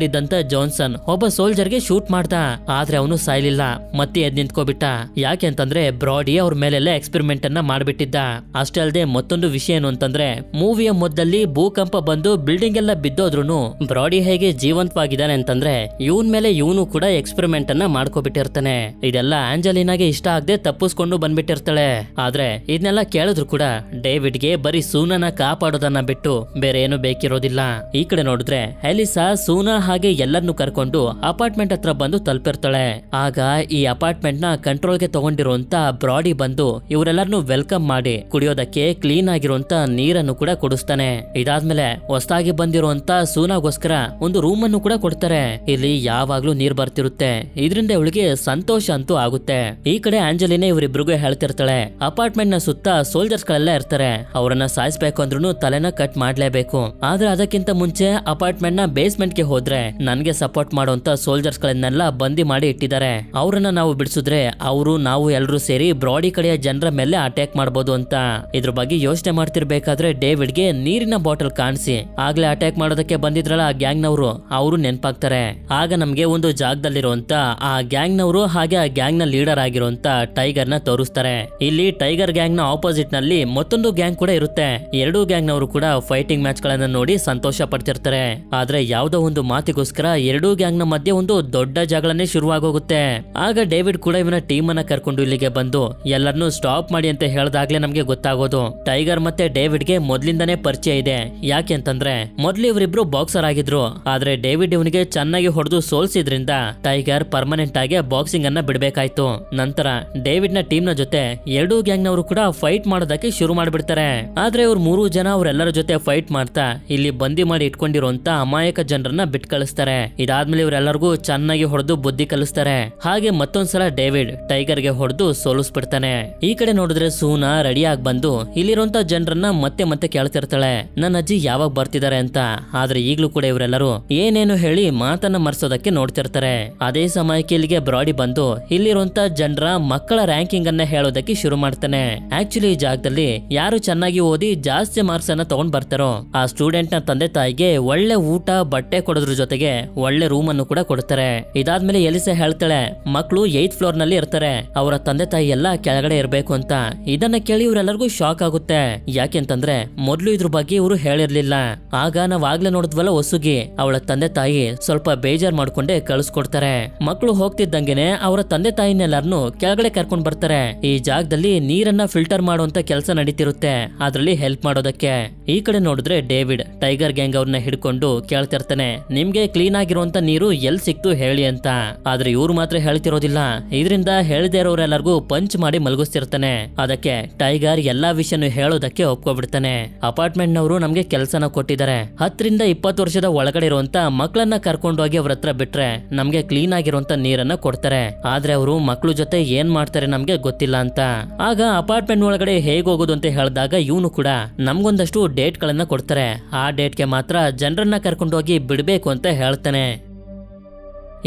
ಜಾನ್ಸನ್ ಒಬ್ಬ ಸೋಲ್ಜರ್ ಗೆ ಶೂಟ್ ಮಾಡ್ದ. ಆದ್ರೆ ಅವನು ಸಾಯ್ಲಿಲ್ಲ, ಮತ್ತೆ ಎದ್ ನಿಂತ್ಕೋಬಿಟ್ಟ. ಯಾಕೆ ಅಂತಂದ್ರೆ ಬ್ರಾಡಿ ಅವ್ರ ಮೇಲೆಲ್ಲ ಎಕ್ಸ್ಪೆರಿಮೆಂಟ್ ಅನ್ನ ಮಾಡ್ಬಿಟ್ಟಿದ್ದ. ಅಷ್ಟೇ ಅಲ್ಲದೆ ಮತ್ತೊಂದು ವಿಷಯ ಏನು ಅಂತಂದ್ರೆ ಮೂವಿಯ ಮೊದಲಲ್ಲಿ ಭೂಕಂಪ ಬಂದು ಬಿಲ್ಡಿಂಗ್ ಎಲ್ಲ ಬಿದ್ದೋದ್ರುನು ಬ್ರಾಡಿ ಹೇಗೆ ಜೀವಂತವಾಗಿದ್ದಾನೆ ಅಂತಂದ್ರೆ ಇವನ್ ಮೇಲೆ ಇವನು ಕೂಡ ಎಕ್ಸ್ಪೆರಿಮೆಂಟ್ ಅನ್ನ ಮಾಡ್ಕೋಬಿಟ್ಟಿರ್ತಾನೆ. ಇದೆಲ್ಲ ಆಂಜಲಿನಾಗೆ ಇಷ್ಟ ಆಗದೆ ತಪ್ಪಿಸ್ಕೊಂಡು ಬಂದ್ಬಿಟ್ಟಿರ್ತಾಳೆ. ಆದ್ರೆ ಇದನ್ನೆಲ್ಲ ಕೇಳಿದ್ರು ಕೂಡ ಡೇವಿಡ್ಗೆ ಬರೀ ಸೂನನ ಕಾಪಾಡೋದನ್ನ ಬಿಟ್ಟು ಬೇರೆ ಏನು ಬೇಕಿರೋದಿಲ್ಲ. ಈ ಕಡೆ ನೋಡಿದ್ರೆ ಎಲಿಸಾ ಸೂನಾ ಹಾಗೆ ಎಲ್ಲರನ್ನು ಕರ್ಕೊಂಡು ಅಪಾರ್ಟ್ಮೆಂಟ್ ಹತ್ರ ಬಂದು ತಲುಪಿರ್ತಾಳೆ. ಆಗ ಈ ಅಪಾರ್ಟ್ಮೆಂಟ್ ನ ಕಂಟ್ರೋಲ್ ಗೆ ತಗೊಂಡಿರುವಂತ ಬ್ರಾಡಿ ಬಂದು ಇವರೆಲ್ಲರನ್ನು ವೆಲ್ಕಮ್ ಮಾಡಿ ಕುಡಿಯೋದಕ್ಕೆ ಕ್ಲೀನ್ ಆಗಿರುವಂತ ನೀರನ್ನು ಕೂಡ ಕೊಡಿಸ್ತಾನೆ. ಇದಾದ್ಮೇಲೆ ಹೊಸದಾಗಿ ಬಂದಿರುವಂತ ಸೂನಾಗೋಸ್ಕರ ಒಂದು ರೂಮ್ ಅನ್ನು ಕೂಡ ಕೊಡ್ತಾರೆ. ಇಲ್ಲಿ ಯಾವಾಗ್ಲೂ ನೀರ್ ಬರ್ತಿರುತ್ತೆ. ಇದರಿಂದ ಇವಳಿಗೆ ಸಂತೋಷ ಅಂತೂ ಆಗುತ್ತೆ. ಈ ಕಡೆ ಆಂಜಲಿನೇ ಇವರಿಬ್ರಿಗೂ ಹೇಳ್ತಿರ್ತಾಳೆ, ಅಪಾರ್ಟ್ಮೆಂಟ್ ನ ಸುತ್ತ ಸೋಲ್ಜರ್ಸ್ ಗಳೆಲ್ಲ ಇರ್ತಾರೆ, ಅವರನ್ನ ಸಾಯಿಸ್ಬೇಕು ಅಂದ್ರೂ ತಲೆನ ಕಟ್ ಮಾಡ್ಲೇಬೇಕು. ಆದ್ರೆ ಅದಕ್ಕಿಂತ ಮುಂಚೆ ಅಪಾರ್ಟ್ಮೆಂಟ್ ನ ಬೇಸ್ಮೆಂಟ್ ಗೆ ಹೋದ್ರೆ ನೋಡಿದ್ರೆ ನನ್ಗೆ ಸಪೋರ್ಟ್ ಮಾಡುವಂತ ಸೋಲ್ಜರ್ಸ್ ಗಳನ್ನೆಲ್ಲ ಬಂದಿ ಮಾಡಿ ಇಟ್ಟಿದ್ದಾರೆ. ಅವ್ರನ್ನ ನಾವು ಬಿಡಿಸಿದ್ರೆ ಅವರು ನಾವು ಎಲ್ಲರೂ ಸೇರಿ ಬ್ರಾಡಿ ಕಡೆಯ ಜನರ ಮೇಲೆ ಅಟ್ಯಾಕ್ ಮಾಡಬಹುದು ಅಂತ. ಇದ್ರ ಬಗ್ಗೆ ಯೋಚನೆ ಮಾಡ್ತಿರ್ಬೇಕಾದ್ರೆ ಡೇವಿಡ್ಗೆ ನೀರಿನ ಬಾಟಲ್ ಕಾಣಿಸಿ ಆಗ್ಲೇ ಅಟ್ಯಾಕ್ ಮಾಡೋದಕ್ಕೆ ಬಂದಿದ್ರಲ್ಲ ಆ ಗ್ಯಾಂಗ್ ನವರು ಅವರು ನೆನಪಾಗ್ತಾರೆ. ಆಗ ನಮ್ಗೆ ಒಂದು ಜಾಗದಲ್ಲಿರುವಂತ ಆ ಗ್ಯಾಂಗ್ ನವರು ಹಾಗೆ ಆ ಗ್ಯಾಂಗ್ ನ ಲೀಡರ್ ಆಗಿರುವಂತ ಟೈಗರ್ ನ ತೋರಿಸ್ತಾರೆ. ಇಲ್ಲಿ ಟೈಗರ್ ಗ್ಯಾಂಗ್ ನ ಆಪೋಸಿಟ್ ನಲ್ಲಿ ಮತ್ತೊಂದು ಗ್ಯಾಂಗ್ ಕೂಡ ಇರುತ್ತೆ. ಎರಡೂ ಗ್ಯಾಂಗ್ ನವರು ಕೂಡ ಫೈಟಿಂಗ್ ಮ್ಯಾಚ್ ಗಳನ್ನ ನೋಡಿ ಸಂತೋಷ ಪಡ್ತಿರ್ತಾರೆ. ಆದ್ರೆ ಯಾವ್ದೋ ಒಂದು ಮಾತಿಗೋಸ್ಕರ ಎರಡೂ ಗ್ಯಾಂಗ್ ನ ಮಧ್ಯೆ ಒಂದು ದೊಡ್ಡ ಜಗಳನೆ ಶುರುವಾಗೋಗುತ್ತೆ. ಆಗ ಡೇವಿಡ್ ಕೂಡ ಇವನ ಟೀಮ್ ಅನ್ನ ಕರ್ಕೊಂಡು ಇಲ್ಲಿಗೆ ಬಂದು ಎಲ್ಲರನ್ನೂ ಸ್ಟಾಪ್ ಮಾಡಿ ಅಂತ ಹೇಳ್ದಾಗ್ಲೇ ನಮ್ಗೆ ಗೊತ್ತಾಗೋದು ಟೈಗರ್ ಮತ್ತೆ ಡೇವಿಡ್ ಗೆ ಮೊದ್ಲಿಂದಾನೇ ಪರಿಚಯ ಇದೆ. ಯಾಕೆ ಅಂತಂದ್ರೆ ಮೊದ್ಲು ಇವರಿಬ್ರು ಬಾಕ್ಸರ್ ಆಗಿದ್ರು. ಆದ್ರೆ ಡೇವಿಡ್ ಇವನಿಗೆ ಚೆನ್ನಾಗಿ ಹೊಡೆದು ಸೋಲ್ಸಿದ್ರಿಂದ ಟೈಗರ್ ಪರ್ಮನೆಂಟ್ ಆಗಿ ಬಾಕ್ಸಿಂಗ್ ಅನ್ನ ಬಿಡಬೇಕಾಯ್ತು. ನಂತರ ಡೇವಿಡ್ ನ ಟೀಮ್ ನ ಜೊತೆ ಎರಡೂ ಗ್ಯಾಂಗ್ ನವರು ಕೂಡ ಫೈಟ್ ಮಾಡೋದಕ್ಕೆ ಶುರು ಮಾಡ್ಬಿಡ್ತಾರೆ. ಆದ್ರೆ ಇವ್ರು 3 ಜನ ಅವರೆಲ್ಲರ ಜೊತೆ ಫೈಟ್ ಮಾಡ್ತಾ ಇಲ್ಲಿ ಬಂದಿ ಮಾಡಿ ಇಟ್ಕೊಂಡಿರುವಂತ ಅಮಾಯಕ ಜನರನ್ನ ಬಿಟ್ ಕಳಿಸ್ತಾರೆ. ಇದಾದ್ಮೇಲೆ ಇವರೆಲ್ಲರಿಗೂ ಚೆನ್ನಾಗಿ ಹೊಡೆದು ಬುದ್ಧಿ ಕಲಿಸ್ತಾರೆ. ಹಾಗೆ ಮತ್ತೊಂದ್ಸಲ ಡೇವಿಡ್ ಟೈಗರ್ ಗೆ ಹೊಡೆದು ಸೋಲಿಸ್ಬಿಡ್ತಾನೆ. ಈ ಕಡೆ ನೋಡಿದ್ರೆ ಸೂನಾ ರೆಡಿ ಆಗಿ ಬಂದು ಇಲ್ಲಿರುವಂತ ಜನರನ್ನ ಮತ್ತೆ ಮತ್ತೆ ಕೇಳ್ತಿರ್ತಾಳೆ ನನ್ನ ಅಜ್ಜಿ ಯಾವಾಗ ಬರ್ತಿದ್ದಾರೆ ಅಂತ. ಆದ್ರೆ ಈಗ್ಲೂ ಕೂಡ ಇವರೆಲ್ಲರೂ ಏನೇನು ಹೇಳಿ ಮಾತನ್ನ ಮರ್ಸೋದಕ್ಕೆ ನೋಡ್ತಿರ್ತಾರೆ. ಅದೇ ಸಮಯಕ್ಕೆ ಇಲ್ಲಿಗೆ ಬ್ರಾಡಿ ಬಂದು ಇಲ್ಲಿರುವಂತ ಜನರ ಮಕ್ಕಳ ರ್ಯಾಂಕಿಂಗ್ ಅನ್ನ ಹೇಳೋದಕ್ಕೆ ಶುರು ಮಾಡ್ತಾನೆ. ಆಕ್ಚುಲಿ ಈ ಜಾಗದಲ್ಲಿ ಯಾರು ಚೆನ್ನಾಗಿ ಓದಿ ಜಾಸ್ತಿ ಮಾರ್ಕ್ಸ್ ಅನ್ನ ತಗೊಂಡ್ ಬರ್ತಾರೋ ಆ ಸ್ಟೂಡೆಂಟ್ ನ ತಂದೆ ತಾಯಿಗೆ ಒಳ್ಳೆ ಊಟ ಬಟ್ಟೆ ಕೊಡೋದ್ರ ಜೊತೆಗೆ ಒಳ್ಳೆ ರೂಮ್ ಅನ್ನು ಕೂಡ ಕೊಡ್ತಾರೆ. ಇದಾದ್ಮೇಲೆ ಎಲಿಸಾ ಹೇಳ್ತಾಳೆ ಮಕ್ಕಳು 8th ಫ್ಲೋರ್ ನಲ್ಲಿ ಇರ್ತಾರೆ, ಅವರ ತಂದೆ ತಾಯಿ ಎಲ್ಲ ಕೆಳಗಡೆ ಇರ್ಬೇಕು ಅಂತ. ಇದನ್ನ ಕೇಳಿ ಇವರೆಲ್ಲರಿಗೂ ಶಾಕ್ ಆಗುತ್ತೆ. ಯಾಕೆಂತಂದ್ರೆ ಮೊದ್ಲು ಇದ್ರ ಬಗ್ಗೆ ಇವರು ಹೇಳಿರ್ಲಿಲ್ಲ. ಆಗ ನಾವ್ ಆಗ್ಲೇ ನೋಡಿದ್ವಲ್ಲ ಒಸುಗಿ ಅವಳ ತಂದೆ ತಾಯಿ ಸ್ವಲ್ಪ ಬೇಜಾರ್ ಮಾಡ್ಕೊಂಡೆ ಕಳಿಸ್ಕೊಡ್ತಾರೆ. ಮಕ್ಕಳು ಹೋಗ್ತಿದ್ದಂಗೆನೆ ಅವರ ತಂದೆ ತಾಯಿನೆಲ್ಲರನ್ನು ಕೆಳಗಡೆ ಕರ್ಕೊಂಡ್ ಬರ್ತಾರೆ. ಈ ಜಾಗದಲ್ಲಿ ನೀರನ್ನ ಫಿಲ್ಟರ್ ಮಾಡುವಂತ ಕೆಲಸ ನಡೀತಿರುತ್ತೆ, ಅದ್ರಲ್ಲಿ ಹೆಲ್ಪ್ ಮಾಡೋದಕ್ಕೆ. ಈ ಕಡೆ ನೋಡಿದ್ರೆ ಡೇವಿಡ್ ಟೈಗರ್ ಗ್ಯಾಂಗ್ ಅವ್ರನ್ನ ಹಿಡ್ಕೊಂಡು ಕೇಳ್ತಿರ್ತಾನೆ ನಿಮ್ಗೆ ಕ್ಲೀನ್ ಆಗಿರುವಂತ ನೀರು ಎಲ್ ಸಿಕ್ತು ಹೇಳಿ ಅಂತ. ಆದ್ರೆ ಇವ್ರು ಮಾತ್ರ ಹೇಳ್ತಿರೋದಿಲ್ಲ. ಇದರಿಂದ ಹೇಳದೇ ಇರೋರೆಲ್ಲರಿಗೂ ಪಂಚ್ ಮಾಡಿ ಮಲಗಿಸ್ತಿರ್ತಾನೆ. ಅದಕ್ಕೆ ಟೈಗರ್ ಎಲ್ಲಾ ವಿಷಯನು ಹೇಳೋದಕ್ಕೆ ಒಪ್ಕೊಬಿಡ್ತಾನೆ. ಅಪಾರ್ಟ್ಮೆಂಟ್ ನವರು ನಮ್ಗೆ ಕೆಲಸನ ಕೊಟ್ಟಿದ್ದಾರೆ. 10 ರಿಂದ 20 ವರ್ಷದ ಒಳಗಡೆ ಇರುವಂತ ಮಕ್ಕಳನ್ನ ಕರ್ಕೊಂಡೋಗಿ ಅವ್ರ ಹತ್ರ ಬಿಟ್ರೆ ನಮ್ಗೆ ಕ್ಲೀನ್ ಆಗಿರುವಂತ ನೀರನ್ನ ಕೊಡ್ತಾರೆ. ಆದ್ರೆ ಅವರು ಮಕ್ಕಳು ಜೊತೆ ಏನ್ ಮಾಡ್ತಾರೆ ನಮ್ಗೆ ಗೊತ್ತಿಲ್ಲ ಅಂತ. ಆಗ ಅಪಾರ್ಟ್ಮೆಂಟ್ ಒಳಗಡೆ ಹೇಗ್ ಹೋಗೋದು ಅಂತ ಹೇಳಿದಾಗ ಇವನು ಕೂಡ ನಮ್ಗೊಂದಷ್ಟು ಡೇಟ್ ಗಳನ್ನ ಕೊಡ್ತಾರೆ. ಆ ಡೇಟ್ಗೆ ಮಾತ್ರ ಜನರನ್ನ ಕರ್ಕೊಂಡೋಗಿ ಬಿಡ್ಬೇಕು ಅಂತ ಹೇಳ್ತಾನೆ.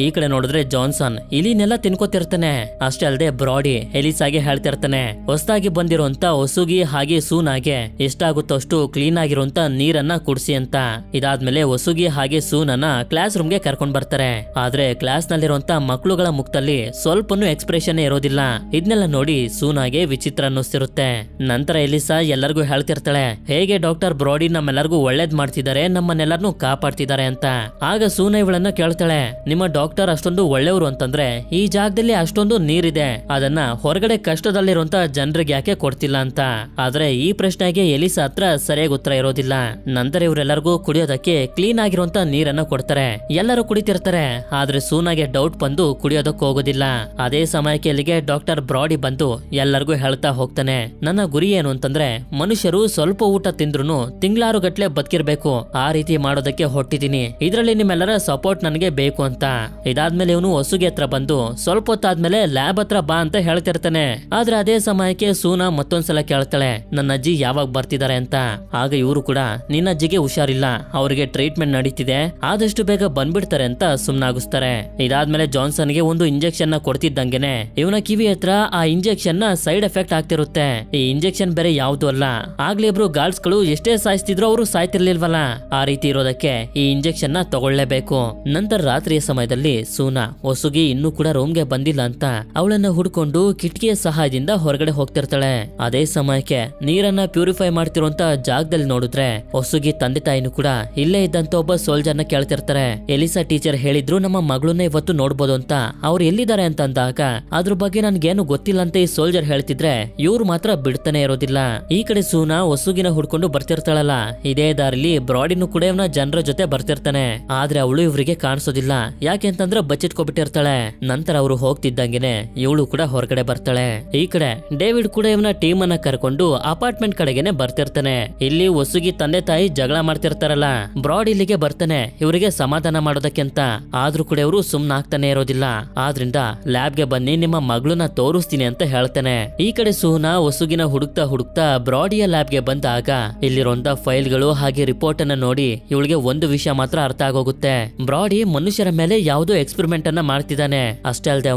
ಈ ಕಡೆ ನೋಡಿದ್ರೆ ಜಾನ್ಸನ್ ಇಲಿನೆಲ್ಲ ತಿನ್ಕೋತಿರ್ತಾನೆ. ಅಷ್ಟೇ ಅಲ್ಲದೆ ಬ್ರಾಡಿ ಎಲಿಸಾಗೆ ಹೇಳ್ತಿರ್ತಾನೆ ಹೊಸದಾಗಿ ಬಂದಿರುವಂತ ಒಸುಗಿ ಹಾಗೆ ಸೂನಾಗೆ ಎಷ್ಟಾಗುತ್ತೋ ಅಷ್ಟು ಕ್ಲೀನ್ ಆಗಿರುವಂತ ನೀರನ್ನ ಕುಡಿಸಿ ಅಂತ. ಇದಾದ್ಮೇಲೆ ಒಸುಗಿ ಹಾಗೆ ಸೂನನ್ನ ಕ್ಲಾಸ್ ರೂಮ್ ಗೆ ಕರ್ಕೊಂಡ್ ಬರ್ತಾರೆ. ಆದ್ರೆ ಕ್ಲಾಸ್ ನಲ್ಲಿರುವಂತ ಮಕ್ಕಳುಗಳ ಮುಖದಲ್ಲಿ ಸ್ವಲ್ಪನೂ ಎಕ್ಸ್ಪ್ರೆಷನ್ ಇರೋದಿಲ್ಲ. ಇದನ್ನೆಲ್ಲ ನೋಡಿ ಸೂನಾಗೆ ವಿಚಿತ್ರ ಅನ್ನಿಸ್ತಿರುತ್ತೆ. ನಂತರ ಎಲಿಸಾ ಎಲ್ಲರಿಗೂ ಹೇಳ್ತಿರ್ತಾಳೆ ಹೇಗೆ ಡಾಕ್ಟರ್ ಬ್ರಾಡಿ ನಮ್ಮೆಲ್ಲರಿಗೂ ಒಳ್ಳೇದ್ ಮಾಡ್ತಿದ್ದಾರೆ, ನಮ್ಮನ್ನೆಲ್ಲರನ್ನೂ ಕಾಪಾಡ್ತಿದ್ದಾರೆ ಅಂತ. ಆಗ ಸೂನಾ ಇವಳನ್ನ ಕೇಳ್ತಾಳೆ ನಿಮ್ಮ ಡಾಕ್ಟರ್ ಅಷ್ಟೊಂದು ಒಳ್ಳೆಯವರು ಅಂತಂದ್ರೆ ಈ ಜಾಗದಲ್ಲಿ ಅಷ್ಟೊಂದು ನೀರಿದೆ, ಅದನ್ನ ಹೊರಗಡೆ ಕಷ್ಟದಲ್ಲಿರುವಂತ ಜನರಿಗೆ ಯಾಕೆ ಕೊಡ್ತಿಲ್ಲ ಅಂತ. ಆದ್ರೆ ಈ ಪ್ರಶ್ನೆಗೆ ಎಲಿಸಾ ಹತ್ರ ಸರಿಯಾಗಿ ಉತ್ತರ ಇರೋದಿಲ್ಲ. ನಂತರ ಇವರೆಲ್ಲರಿಗೂ ಕುಡಿಯೋದಕ್ಕೆ ಕ್ಲೀನ್ ಆಗಿರುವಂತ ನೀರನ್ನ ಕೊಡ್ತಾರೆ. ಎಲ್ಲರೂ ಕುಡಿತಿರ್ತಾರೆ. ಆದ್ರೆ ಸೂನಾಗೆ ಡೌಟ್ ಬಂದು ಕುಡಿಯೋದಕ್ಕೆ ಹೋಗೋದಿಲ್ಲ. ಅದೇ ಸಮಯಕ್ಕೆ ಇಲ್ಲಿಗೆ ಡಾಕ್ಟರ್ ಬ್ರಾಡಿ ಬಂದು ಎಲ್ಲರಿಗೂ ಹೇಳ್ತಾ ಹೋಗ್ತಾನೆ ನನ್ನ ಗುರಿ ಏನು ಅಂತಂದ್ರೆ ಮನುಷ್ಯರು ಸ್ವಲ್ಪ ಊಟ ತಿಂದ್ರು ತಿಂಗಳಾರು ಗಟ್ಲೆ ಬದುಕಿರ್ಬೇಕು, ಆ ರೀತಿ ಮಾಡೋದಕ್ಕೆ ಹೊಟ್ಟಿದ್ದೀನಿ. ಇದರಲ್ಲಿ ನಿಮ್ಮೆಲ್ಲರ ಸಪೋರ್ಟ್ ನನಗೆ ಬೇಕು ಅಂತ. ಇದಾದ್ಮೇಲೆ ಇವನು ಹೊಸುಗೆ ಹತ್ರ ಬಂದು ಸ್ವಲ್ಪ ಹೊತ್ತಾದ್ಮೇಲೆ ಲ್ಯಾಬ್ ಹತ್ರ ಬಾ ಅಂತ ಹೇಳ್ತಿರ್ತಾನೆ. ಆದ್ರೆ ಅದೇ ಸಮಯಕ್ಕೆ ಸೂನಾ ಮತ್ತೊಂದ್ಸಲ ಕೇಳ್ತಾಳೆ ನನ್ನ ಅಜ್ಜಿ ಯಾವಾಗ ಬರ್ತಿದ್ದಾರೆ ಅಂತ. ಆಗ ಇವರು ಕೂಡ ನಿನ್ನ ಅಜ್ಜಿಗೆ ಹುಷಾರಿಲ್ಲ, ಅವರಿಗೆ ಟ್ರೀಟ್ಮೆಂಟ್ ನಡೀತಿದೆ, ಆದಷ್ಟು ಬೇಗ ಬಂದ್ಬಿಡ್ತಾರೆ ಅಂತ ಸುಮ್ನಾಗಿಸ್ತಾರೆ. ಇದಾದ್ಮೇಲೆ ಜಾನ್ಸನ್ ಗೆ ಒಂದು ಇಂಜೆಕ್ಷನ್ ನ ಕೊಡ್ತಿದ್ದಂಗೆನೆ ಇವನ ಕಿವಿ ಹತ್ರ ಆ ಇಂಜೆಕ್ಷನ್ ನ ಸೈಡ್ ಎಫೆಕ್ಟ್ ಆಗ್ತಿರುತ್ತೆ. ಈ ಇಂಜೆಕ್ಷನ್ ಬೇರೆ ಯಾವ್ದು ಅಲ್ಲ, ಆಗ್ಲೇ ಇಬ್ರು ಗಾರ್ಡ್ಸ್ ಗಳು ಎಷ್ಟೇ ಸಾಯಿಸ್ತಿದ್ರು ಅವರು ಸಾಯ್ತಿರ್ಲಿಲ್ವಲ್ಲ, ಆ ರೀತಿ ಇರೋದಕ್ಕೆ ಈ ಇಂಜೆಕ್ಷನ್ ನ ತಗೊಳ್ಳೇಬೇಕು. ನಂತರ ರಾತ್ರಿಯ ಸಮಯದಲ್ಲಿ ಸೂನಾ ಹೊಸುಗಿ ಇನ್ನೂ ಕೂಡ ರೂಮ್ಗೆ ಬಂದಿಲ್ಲ ಅಂತ ಅವಳನ್ನ ಹುಡ್ಕೊಂಡು ಕಿಟಕಿಯ ಸಹಾಯದಿಂದ ಹೊರಗಡೆ ಹೋಗ್ತಿರ್ತಾಳೆ. ಅದೇ ಸಮಯಕ್ಕೆ ನೀರನ್ನ ಪ್ಯೂರಿಫೈ ಮಾಡ್ತಿರುವಂತ ಜಾಗದಲ್ಲಿ ನೋಡಿದ್ರೆ ಹೊಸುಗಿ ತಂದೆ ತಾಯಿನೂ ಕೂಡ ಇಲ್ಲೇ ಇದ್ದಂತ ಒಬ್ಬ ಸೋಲ್ಜರ್ ನ ಕೇಳ್ತಿರ್ತಾರೆ. ಎಲಿಸಾ ಟೀಚರ್ ಹೇಳಿದ್ರು ನಮ್ಮ ಮಗಳನ್ನ ಇವತ್ತು ನೋಡ್ಬೋದು ಅಂತ, ಅವ್ರು ಎಲ್ಲಿದ್ದಾರೆ ಅಂತ ಅಂದಾಗ ಅದ್ರ ಬಗ್ಗೆ ನನ್ಗೇನು ಗೊತ್ತಿಲ್ಲ ಅಂತ ಈ ಸೋಲ್ಜರ್ ಹೇಳ್ತಿದ್ರೆ ಇವ್ರು ಮಾತ್ರ ಬಿಡ್ತಾನೆ ಇರೋದಿಲ್ಲ. ಈ ಕಡೆ ಸೂನಾ ಹೊಸುಗಿನ ಹುಡ್ಕೊಂಡು ಬರ್ತಿರ್ತಾಳಲ್ಲ, ಇದೇ ದಾರಿಲಿ ಬ್ರಾಡಿನೂ ಕೂಡ ಇವನ ಜನರ ಜೊತೆ ಬರ್ತಿರ್ತಾನೆ. ಆದ್ರೆ ಅವಳು ಇವ್ರಿಗೆ ಕಾಣಿಸೋದಿಲ್ಲ. ಯಾಕೆ ಅಂತಂದ್ರೆ ಬಚ್ಚಿಟ್ಕೊಬಿಟ್ಟಿರ್ತಾಳೆ. ನಂತರ ಅವರು ಹೋಗ್ತಿದ್ದಂಗೆನೆ ಇವಳು ಕೂಡ ಹೊರಗಡೆ ಬರ್ತಾಳೆ. ಈ ಕಡೆ ಡೇವಿಡ್ ಕೂಡ ಇವನ ಟೀಮ್ ಅನ್ನ ಕರ್ಕೊಂಡು ಅಪಾರ್ಟ್ಮೆಂಟ್ ಕಡೆಗೆನೆ ಬರ್ತಿರ್ತಾನೆ. ಇಲ್ಲಿ ಒಸುಗಿ ತಂದೆ ತಾಯಿ ಜಗಳ ಮಾಡ್ತಿರ್ತಾರಲ್ಲ, ಬ್ರಾಡ್ ಇಲ್ಲಿಗೆ ಬರ್ತಾನೆ ಇವರಿಗೆ ಸಮಾಧಾನ ಮಾಡೋದಕ್ಕೆ ಅಂತ. ಆದ್ರೂ ಕೂಡ ಇವರು ಸುಮ್ನಾಗ್ತಾನೆ ಇರೋದಿಲ್ಲ. ಆದ್ರಿಂದ ಲ್ಯಾಬ್ಗೆ ಬನ್ನಿ, ನಿಮ್ಮ ಮಗಳನ್ನ ತೋರಿಸ್ತೀನಿ ಅಂತ ಹೇಳ್ತಾನೆ. ಈ ಕಡೆ ಸೂನಾ ಒಸುಗಿನ ಹುಡುಕ್ತಾ ಹುಡುಕ್ತಾ ಬ್ರಾಡಿಯ ಲ್ಯಾಬ್ಗೆ ಬಂದಾಗ ಇಲ್ಲಿರುವಂತ ಫೈಲ್ಗಳು ಹಾಗೆ ರಿಪೋರ್ಟ್ ಅನ್ನ ನೋಡಿ ಇವಳಿಗೆ ಒಂದು ವಿಷಯ ಮಾತ್ರ ಅರ್ಥ ಆಗೋಗುತ್ತೆ. ಬ್ರಾಡಿ ಮನುಷ್ಯರ ಮೇಲೆ ಯಾವುದೋ ಎಕ್ಸ್ಪೆರಿಮೆಂಟ್ ಅನ್ನ ಮಾಡ್ತಿದ್ದಾನೆ. ಅಷ್ಟೇ ಅಲ್ಲದೆ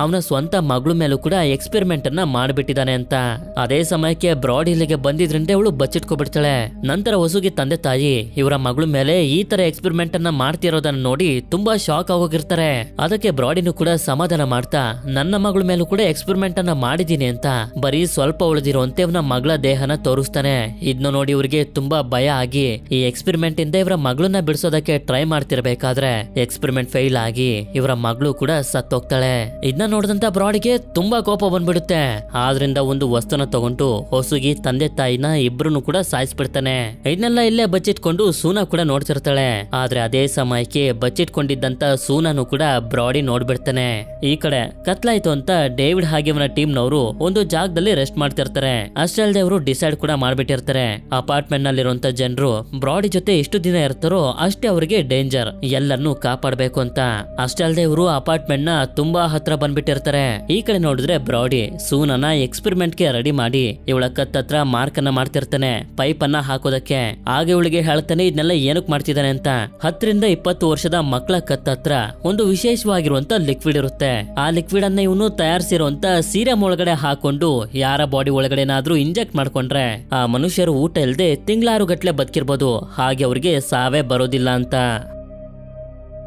ಅವನ ಸ್ವಂತ ಮಗಳ ಮೇಲೂ ಕೂಡ ಎಕ್ಸ್ಪೆರಿಮೆಂಟ್ ಅನ್ನ ಮಾಡ್ಬಿಟ್ಟಿದ್ದಾನೆ ಅಂತ. ಅದೇ ಸಮಯಕ್ಕೆ ಬ್ರಾಡಿ ಇಲ್ಲಿಗೆ ಬಂದಿದ್ರಿಂದ ಇವಳು ಬಚ್ಚಿಟ್ಕೊಬಿಡ್ತಾಳೆ. ನಂತರ ಹೊಸುಗಿ ತಂದೆ ತಾಯಿ ಇವರ ಮಗಳ ಮೇಲೆ ಈ ತರ ಎಕ್ಸ್ಪೆರಿಮೆಂಟ್ ಅನ್ನ ಮಾಡ್ತಿರೋದನ್ನ ನೋಡಿ ತುಂಬಾ ಶಾಕ್ ಆಗೋಗಿರ್ತಾರೆ. ಅದಕ್ಕೆ ಬ್ರಾಡಿನೂ ಕೂಡ ಸಮಾಧಾನ ಮಾಡ್ತಾ ನನ್ನ ಮಗಳ ಮೇಲೂ ಕೂಡ ಎಕ್ಸ್ಪೆರಿಮೆಂಟ್ ಅನ್ನ ಮಾಡಿದೀನಿ ಅಂತ ಬರೀ ಸ್ವಲ್ಪ ಉಳಿದಿರುವಂತೆ ಇವನ ಮಗಳ ದೇಹನ ತೋರಿಸ್ತಾನೆ. ಇದನ್ನ ನೋಡಿ ಇವರಿಗೆ ತುಂಬಾ ಭಯ ಆಗಿ ಈ ಎಕ್ಸ್ಪೆರಿಮೆಂಟ್ ಇಂದ ಇವರ ಮಗಳನ್ನ ಬಿಡಿಸೋದಕ್ಕೆ ಟ್ರೈ ಮಾಡ್ತಿರ್ಬೇಕಾದ್ರೆ ಎಕ್ಸ್ಪೆರಿಮೆಂಟ್ ಫೇಲ್ ಆಗಿ ಇವರ ಮಗಳು ಕೂಡ ಸತ್ತೋಗ್ತಾಳೆ. ಇದನ್ನ ನೋಡಿದಂತ ಬ್ರಾಡಿಗೆ ತುಂಬಾ ಕೋಪ ಬಂದ್ಬಿಡುತ್ತೆ. ಆದ್ರಿಂದ ಒಂದು ವಸ್ತುನ ತಗೊಂಡು ಹೊಸುಗಿ ತಂದೆ ತಾಯಿನ ಇಬ್ರು ಕೂಡ ಸಾಯಿಸ್ಬಿಡ್ತಾನೆ. ಇದನ್ನೆಲ್ಲ ಇಲ್ಲೇ ಬಚ್ಚಿಟ್ಕೊಂಡು ಸೂನಾ ಕೂಡ ನೋಡ್ತಿರ್ತಾಳೆ. ಆದ್ರೆ ಅದೇ ಸಮಯಕ್ಕೆ ಬಚ್ಚಿಟ್ಕೊಂಡಿದ್ದಂತ ಸೂನಾನು ಕೂಡ ಬ್ರಾಡಿ ನೋಡ್ಬಿಡ್ತಾನೆ. ಈ ಕಡೆ ಕತ್ಲಾಯ್ತು ಅಂತ ಡೇವಿಡ್ ಹಾಗೆ ಅವನ ಟೀಮ್ ನವರು ಒಂದು ಜಾಗದಲ್ಲಿ ರೆಸ್ಟ್ ಮಾಡ್ತಿರ್ತಾರೆ. ಅಷ್ಟೇ ಅಲ್ಲದೆ ಅವರು ಡಿಸೈಡ್ ಕೂಡ ಮಾಡ್ಬಿಟ್ಟಿರ್ತಾರೆ ಅಪಾರ್ಟ್ಮೆಂಟ್ ನಲ್ಲಿರುವಂತ ಜನರು ಬ್ರಾಡಿ ಜೊತೆ ಎಷ್ಟು ದಿನ ಇರ್ತಾರೋ ಅಷ್ಟೇ ಅವರಿಗೆ ಡೇಂಜರ್, ಎಲ್ಲರನ್ನೂ ಕಾಪಾಡಬೇಕು ಅಂತ. ಅಷ್ಟೇ ಅಲ್ಲದೆ ಇವರು ಅಪಾರ್ಟ್ಮೆಂಟ್ ನ ತುಂಬಾ ಹತ್ರ ಬಂದ್ಬಿಟ್ಟಿರ್ತಾರೆ. ಈ ಕಡೆ ನೋಡಿದ್ರೆ ಬ್ರಾಡಿ ಸೂನನ ಎಕ್ಸ್ಪೆರಿಮೆಂಟ್ ಗೆ ರೆಡಿ ಮಾಡಿ ಇವಳ ಕತ್ತತ್ರ ಮಾರ್ಕ್ ಅನ್ನ ಮಾಡ್ತಿರ್ತಾನೆ ಪೈಪ್ ಅನ್ನ ಹಾಕೋದಕ್ಕೆ. ಆಗ ಇವಳಿಗೆ ಹೇಳ್ತಾನೆ ಇದನ್ನೆಲ್ಲ ಏನಕ್ ಮಾಡ್ತಿದ್ದಾನೆ ಅಂತ. 10-20 ವರ್ಷದ ಮಕ್ಕಳ ಕತ್ತತ್ರ ಒಂದು ವಿಶೇಷವಾಗಿರುವಂತ ಲಿಕ್ವಿಡ್ ಇರುತ್ತೆ. ಆ ಲಿಕ್ವಿಡ್ ಅನ್ನ ಇವನು ತಯಾರಿಸಿರುವಂತ ಸೀರಮ್ ಒಳಗಡೆ ಹಾಕೊಂಡು ಯಾರ ಬಾಡಿ ಒಳಗಡೆನಾದ್ರೂ ಇಂಜೆಕ್ಟ್ ಮಾಡ್ಕೊಂಡ್ರೆ ಆ ಮನುಷ್ಯರು ಊಟ ಇಲ್ಲದೆ ತಿಂಗಳಾರು ಗಟ್ಲೆ ಬದುಕಿರ್ಬೋದು, ಹಾಗೆ ಅವ್ರಿಗೆ ಸಾವೇ ಬರೋದಿಲ್ಲ ಅಂತ.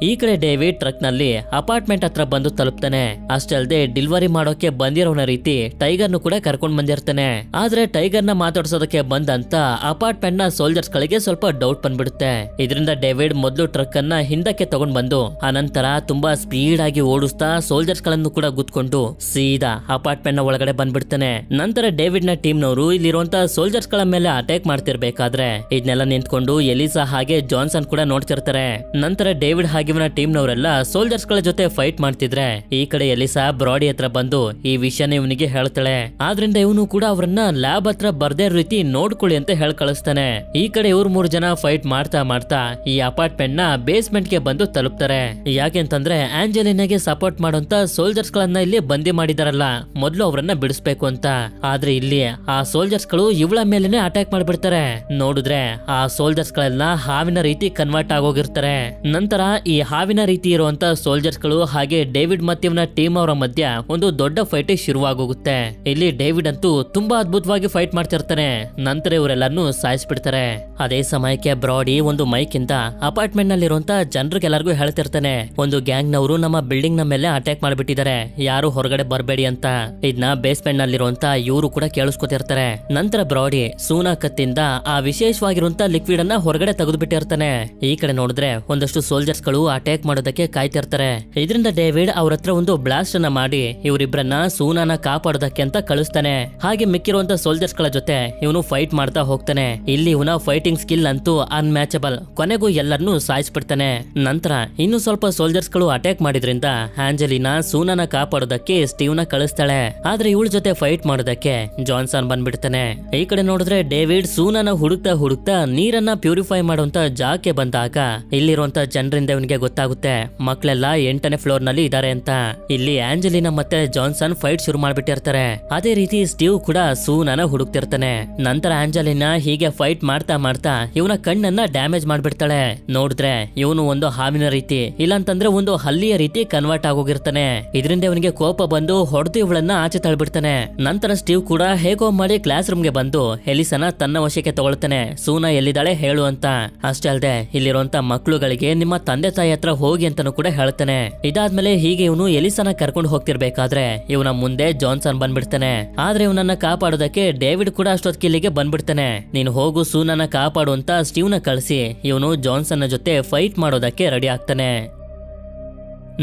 ಈ ಕಡೆ ಡೇವಿಡ್ ಟ್ರಕ್ ನಲ್ಲಿ ಅಪಾರ್ಟ್ಮೆಂಟ್ ಹತ್ರ ಬಂದು ತಲುಪ್ತಾನೆ. ಅಷ್ಟೇ ಅಲ್ಲದೆ ಡೆಲಿವರಿ ಮಾಡೋಕೆ ಬಂದಿರೋನ ರೀತಿ ಟೈಗರ್ನು ಕೂಡ ಕರ್ಕೊಂಡ್ ಬಂದಿರ್ತಾನೆ. ಆದ್ರೆ ಟೈಗರ್ ನ ಮಾತಾಡ್ಸೋದಕ್ಕೆ ಬಂದಂತ ಅಪಾರ್ಟ್ಮೆಂಟ್ ನ ಸೋಲ್ಜರ್ಸ್ ಗಳಿಗೆ ಸ್ವಲ್ಪ ಡೌಟ್ ಬಂದ್ಬಿಡುತ್ತೆ. ಇದರಿಂದ ಡೇವಿಡ್ ಮೊದಲು ಟ್ರಕ್ ಅನ್ನ ಹಿಂದಕ್ಕೆ ತಗೊಂಡ್ ಬಂದು ಆನಂತರ ತುಂಬಾ ಸ್ಪೀಡ್ ಆಗಿ ಓಡಿಸ್ತಾ ಸೋಲ್ಜರ್ಸ್ ಗಳನ್ನು ಕೂಡ ಗುದ್ಕೊಂಡು ಸೀದಾ ಅಪಾರ್ಟ್ಮೆಂಟ್ ನ ಒಳಗಡೆ ಬಂದ್ಬಿಡ್ತಾನೆ. ನಂತರ ಡೇವಿಡ್ ನ ಟೀಮ್ ನವರು ಇಲ್ಲಿರುವಂತ ಸೋಲ್ಜರ್ಸ್ ಗಳ ಮೇಲೆ ಅಟ್ಯಾಕ್ ಮಾಡ್ತಿರ್ಬೇಕಾದ್ರೆ ಇದನ್ನೆಲ್ಲ ನಿಂತ್ಕೊಂಡು ಎಲಿಸಾ ಹಾಗೆ ಜಾನ್ಸನ್ ಕೂಡ ನೋಡ್ತಿರ್ತಾರೆ. ನಂತರ ಡೇವಿಡ್ ಹಾಗೆ ಟೀಮ್ ನವರೆಲ್ಲ ಸೋಲ್ಜರ್ಸ್ ಗಳ ಜೊತೆ ಫೈಟ್ ಮಾಡ್ತಿದ್ರೆ ಈ ಕಡೆ ಎಲಿಸಾ ಬ್ರಾಡಿ ಹತ್ರ ಬಂದು ಈ ವಿಷಯನ ಇವನಿಗೆ ಹೇಳ್ತಾಳೆ. ಆದ್ರಿಂದ ಇವನು ಕೂಡ ಅವರನ್ನ ಲ್ಯಾಬ್ ಹತ್ರ ಬರ್ದೇ ರೀತಿ ನೋಡ್ಕೊಳ್ಳಿ ಅಂತ ಹೇಳಿ ಕಳಿಸ್ತಾನೆ. ಈ ಕಡೆ ಇವ್ರು 3 ಜನ ಫೈಟ್ ಮಾಡ್ತಾ ಮಾಡ್ತಾ ಈ ಅಪಾರ್ಟ್ಮೆಂಟ್ ನ ಬೇಸ್ಮೆಂಟ್ ಗೆ ಬಂದು ತಲುಪ್ತಾರೆ. ಯಾಕೆಂತಂದ್ರೆ ಆಂಜೆಲಿನಾಗೆ ಸಪೋರ್ಟ್ ಮಾಡುವಂತ ಸೋಲ್ಜರ್ಸ್ ಗಳನ್ನ ಇಲ್ಲಿ ಬಂದಿ ಮಾಡಿದಾರಲ್ಲ, ಮೊದ್ಲು ಅವರನ್ನ ಬಿಡಿಸ್ಬೇಕು ಅಂತ. ಆದ್ರೆ ಇಲ್ಲಿ ಆ ಸೋಲ್ಜರ್ಸ್ ಗಳು ಇವಳ ಮೇಲೆನೆ ಅಟ್ಯಾಕ್ ಮಾಡ್ಬಿಡ್ತಾರೆ. ನೋಡಿದ್ರೆ ಆ ಸೋಲ್ಜರ್ಸ್ ಗಳೆಲ್ಲ ಹಾವಿನ ರೀತಿ ಕನ್ವರ್ಟ್ ಆಗೋಗಿರ್ತಾರೆ. ನಂತರ ಈ ಹಾವಿನ ರೀತಿ ಇರುವಂತ ಸೋಲ್ಜರ್ಸ್ ಗಳು ಹಾಗೆ ಡೇವಿಡ್ ಮತ್ತೆ ಇವನ ಟೀಮ್ ಅವರ ಮಧ್ಯ ಒಂದು ದೊಡ್ಡ ಫೈಟ್ ಶುರುವಾಗೋಗುತ್ತೆ. ಇಲ್ಲಿ ಡೇವಿಡ್ ಅಂತೂ ತುಂಬಾ ಅದ್ಭುತವಾಗಿ ಫೈಟ್ ಮಾಡ್ತಿರ್ತಾನೆ. ನಂತರ ಇವರೆಲ್ಲರನ್ನು ಸಾಯಿಸ್ಬಿಡ್ತಾರೆ. ಅದೇ ಸಮಯಕ್ಕೆ ಬ್ರಾಡಿ ಒಂದು ಮೈಕ್ ಇಂದ ಅಪಾರ್ಟ್ಮೆಂಟ್ ನಲ್ಲಿರುವಂತ ಜನರಿಗೆಲ್ಲರಿಗೂ ಹೇಳ್ತಿರ್ತಾನೆ, ಒಂದು ಗ್ಯಾಂಗ್ ನವರು ನಮ್ಮ ಬಿಲ್ಡಿಂಗ್ ನ ಮೇಲೆ ಅಟ್ಯಾಕ್ ಮಾಡ್ಬಿಟ್ಟಿದ್ದಾರೆ, ಯಾರು ಹೊರಗಡೆ ಬರಬೇಡಿ ಅಂತ. ಇದನ್ನ ಬೇಸ್ಮೆಂಟ್ ನಲ್ಲಿರುವಂತ ಇವರು ಕೂಡ ಕೇಳಿಸ್ಕೊತಿರ್ತಾರೆ. ನಂತರ ಬ್ರಾಡಿ ಸೂನಾ ಕತ್ತಿಂದ ಆ ವಿಶೇಷವಾಗಿರುವಂತ ಲಿಕ್ವಿಡ್ ಅನ್ನ ಹೊರಗಡೆ ತೆಗೆದು ಬಿಟ್ಟಿರ್ತಾನೆ. ಈ ಕಡೆ ನೋಡಿದ್ರೆ ಒಂದಷ್ಟು ಸೋಲ್ಜರ್ಸ್ ಗಳು ಅಟ್ಯಾಕ್ ಮಾಡೋದಕ್ಕೆ ಕಾಯ್ತಿರ್ತಾರೆ. ಇದರಿಂದ ಡೇವಿಡ್ ಅವ್ರ ಹತ್ರ ಒಂದು ಬ್ಲಾಸ್ಟ್ ಅನ್ನ ಮಾಡಿ ಇವರಿಬ್ಬರನ್ನ ಸೂನಾನ ಕಾಪಾಡೋದಕ್ಕೆ ಅಂತ ಕಳಿಸ್ತಾನೆ. ಹಾಗೆ ಮಿಕ್ಕಿರುವಂತ ಸೋಲ್ಜರ್ಸ್ ಗಳ ಜೊತೆ ಇವನು ಫೈಟ್ ಮಾಡ್ತಾ ಹೋಗ್ತಾನೆ. ಇಲ್ಲಿ ಇವನ ಫೈಟಿಂಗ್ ಸ್ಕಿಲ್ ಅಂತೂ ಅನ್ಮ್ಯಾಚಬಲ್, ಕೊನೆಗೂ ಎಲ್ಲರನ್ನೂ ಸಾಯಿಸ್ಬಿಡ್ತಾನೆ. ನಂತರ ಇನ್ನು ಸ್ವಲ್ಪ ಸೋಲ್ಜರ್ಸ್ ಗಳು ಅಟ್ಯಾಕ್ ಮಾಡಿದ್ರಿಂದ ಆಂಜೆಲಿನಾ ಸೂನಾನ ಕಾಪಾಡೋದಕ್ಕೆ ಸ್ಟೀವ್ ನ ಕಳಿಸ್ತಾಳೆ. ಆದ್ರೆ ಇವಳ ಜೊತೆ ಫೈಟ್ ಮಾಡೋದಕ್ಕೆ ಜಾನ್ಸನ್ ಬಂದ್ಬಿಡ್ತಾನೆ. ಈ ಕಡೆ ನೋಡಿದ್ರೆ ಡೇವಿಡ್ ಸೂನಾನ ಹುಡುಕ್ತಾ ಹುಡುಕ್ತಾ ನೀರನ್ನ ಪ್ಯೂರಿಫೈ ಮಾಡುವಂತ ಜಾಗಕ್ಕೆ ಬಂದಾಗ ಇಲ್ಲಿರುವಂತ ಜನರಿಂದ ಇವನಿಗೆ ಗೊತ್ತಾಗುತ್ತೆ ಮಕ್ಕಳೆಲ್ಲ 8ನೇ ಫ್ಲೋರ್ ನಲ್ಲಿ ಇದಾರೆ ಅಂತ. ಇಲ್ಲಿ ಆಂಜೆಲಿನಾ ಮತ್ತೆ ಜಾನ್ಸನ್ ಫೈಟ್ ಶುರು ಮಾಡ್ಬಿಟ್ಟಿರ್ತಾರೆ. ಅದೇ ರೀತಿ ಸ್ಟೀವ್ ಕೂಡ ಸೂನಾನ ಹುಡುಕ್ತಿರ್ತಾನೆ. ನಂತರ ಆಂಜೆಲಿನಾ ಹೀಗೆ ಫೈಟ್ ಮಾಡ್ತಾ ಮಾಡ್ತಾ ಇವನ ಕಣ್ಣನ್ನ ಡ್ಯಾಮೇಜ್ ಮಾಡ್ಬಿಡ್ತಾಳೆ. ನೋಡಿದ್ರೆ ಇವನು ಒಂದು ಹಾವಿನ ರೀತಿ ಇಲ್ಲಾಂತಂದ್ರೆ ಒಂದು ಹಲ್ಲಿಯ ರೀತಿ ಕನ್ವರ್ಟ್ ಆಗೋಗಿರ್ತಾನೆ. ಇದರಿಂದ ಇವನಿಗೆ ಕೋಪ ಬಂದು ಹೊಡೆದು ಇವಳನ್ನ ಆಚೆ ತಳ್ಬಿಡ್ತಾನೆ. ನಂತರ ಸ್ಟೀವ್ ಕೂಡ ಹೇಗೋ ಮಾಡಿ ಕ್ಲಾಸ್ ರೂಮ್ ಗೆ ಬಂದು ಎಲಿಸನ ತನ್ನ ವಶಕ್ಕೆ ತಗೊಳ್ತಾನೆ. ಸೂನಾ ಎಲ್ಲಿದ್ದಾಳೆ ಹೇಳು ಅಂತ. ಅಷ್ಟೇ ಅಲ್ಲದೆ ಇಲ್ಲಿರುವಂತ ಮಕ್ಕಳುಗಳಿಗೆ ನಿಮ್ಮ ತಂದೆ ತಾಯಿ ಹತ್ರ ಹೋಗಿ ಅಂತಾನು ಕೂಡ ಹೇಳ್ತಾನೆ. ಇದಾದ್ಮೇಲೆ ಹೀಗೆ ಇವನು ಎಲಿಸನ ಕರ್ಕೊಂಡು ಹೋಗ್ತಿರ್ಬೇಕಾದ್ರೆ ಇವನ ಮುಂದೆ ಜಾನ್ಸನ್ ಬಂದ್ಬಿಡ್ತಾನೆ. ಆದ್ರೆ ಇವನನ್ನ ಕಾಪಾಡೋದಕ್ಕೆ ಡೇವಿಡ್ ಕೂಡ ಅಷ್ಟೊತ್ತಿಗೆ ಇಲ್ಲಿಗೆ ಬಂದ್ಬಿಡ್ತಾನೆ. ನೀನು ಹೋಗು ಸೂನನ ಕಾಪಾಡು ಅಂತ ಸ್ಟೀವ್ ನ ಕಳಿಸಿ ಇವನು ಜಾನ್ಸನ್ ಜೊತೆ ಫೈಟ್ ಮಾಡೋದಕ್ಕೆ ರೆಡಿ ಆಗ್ತಾನೆ.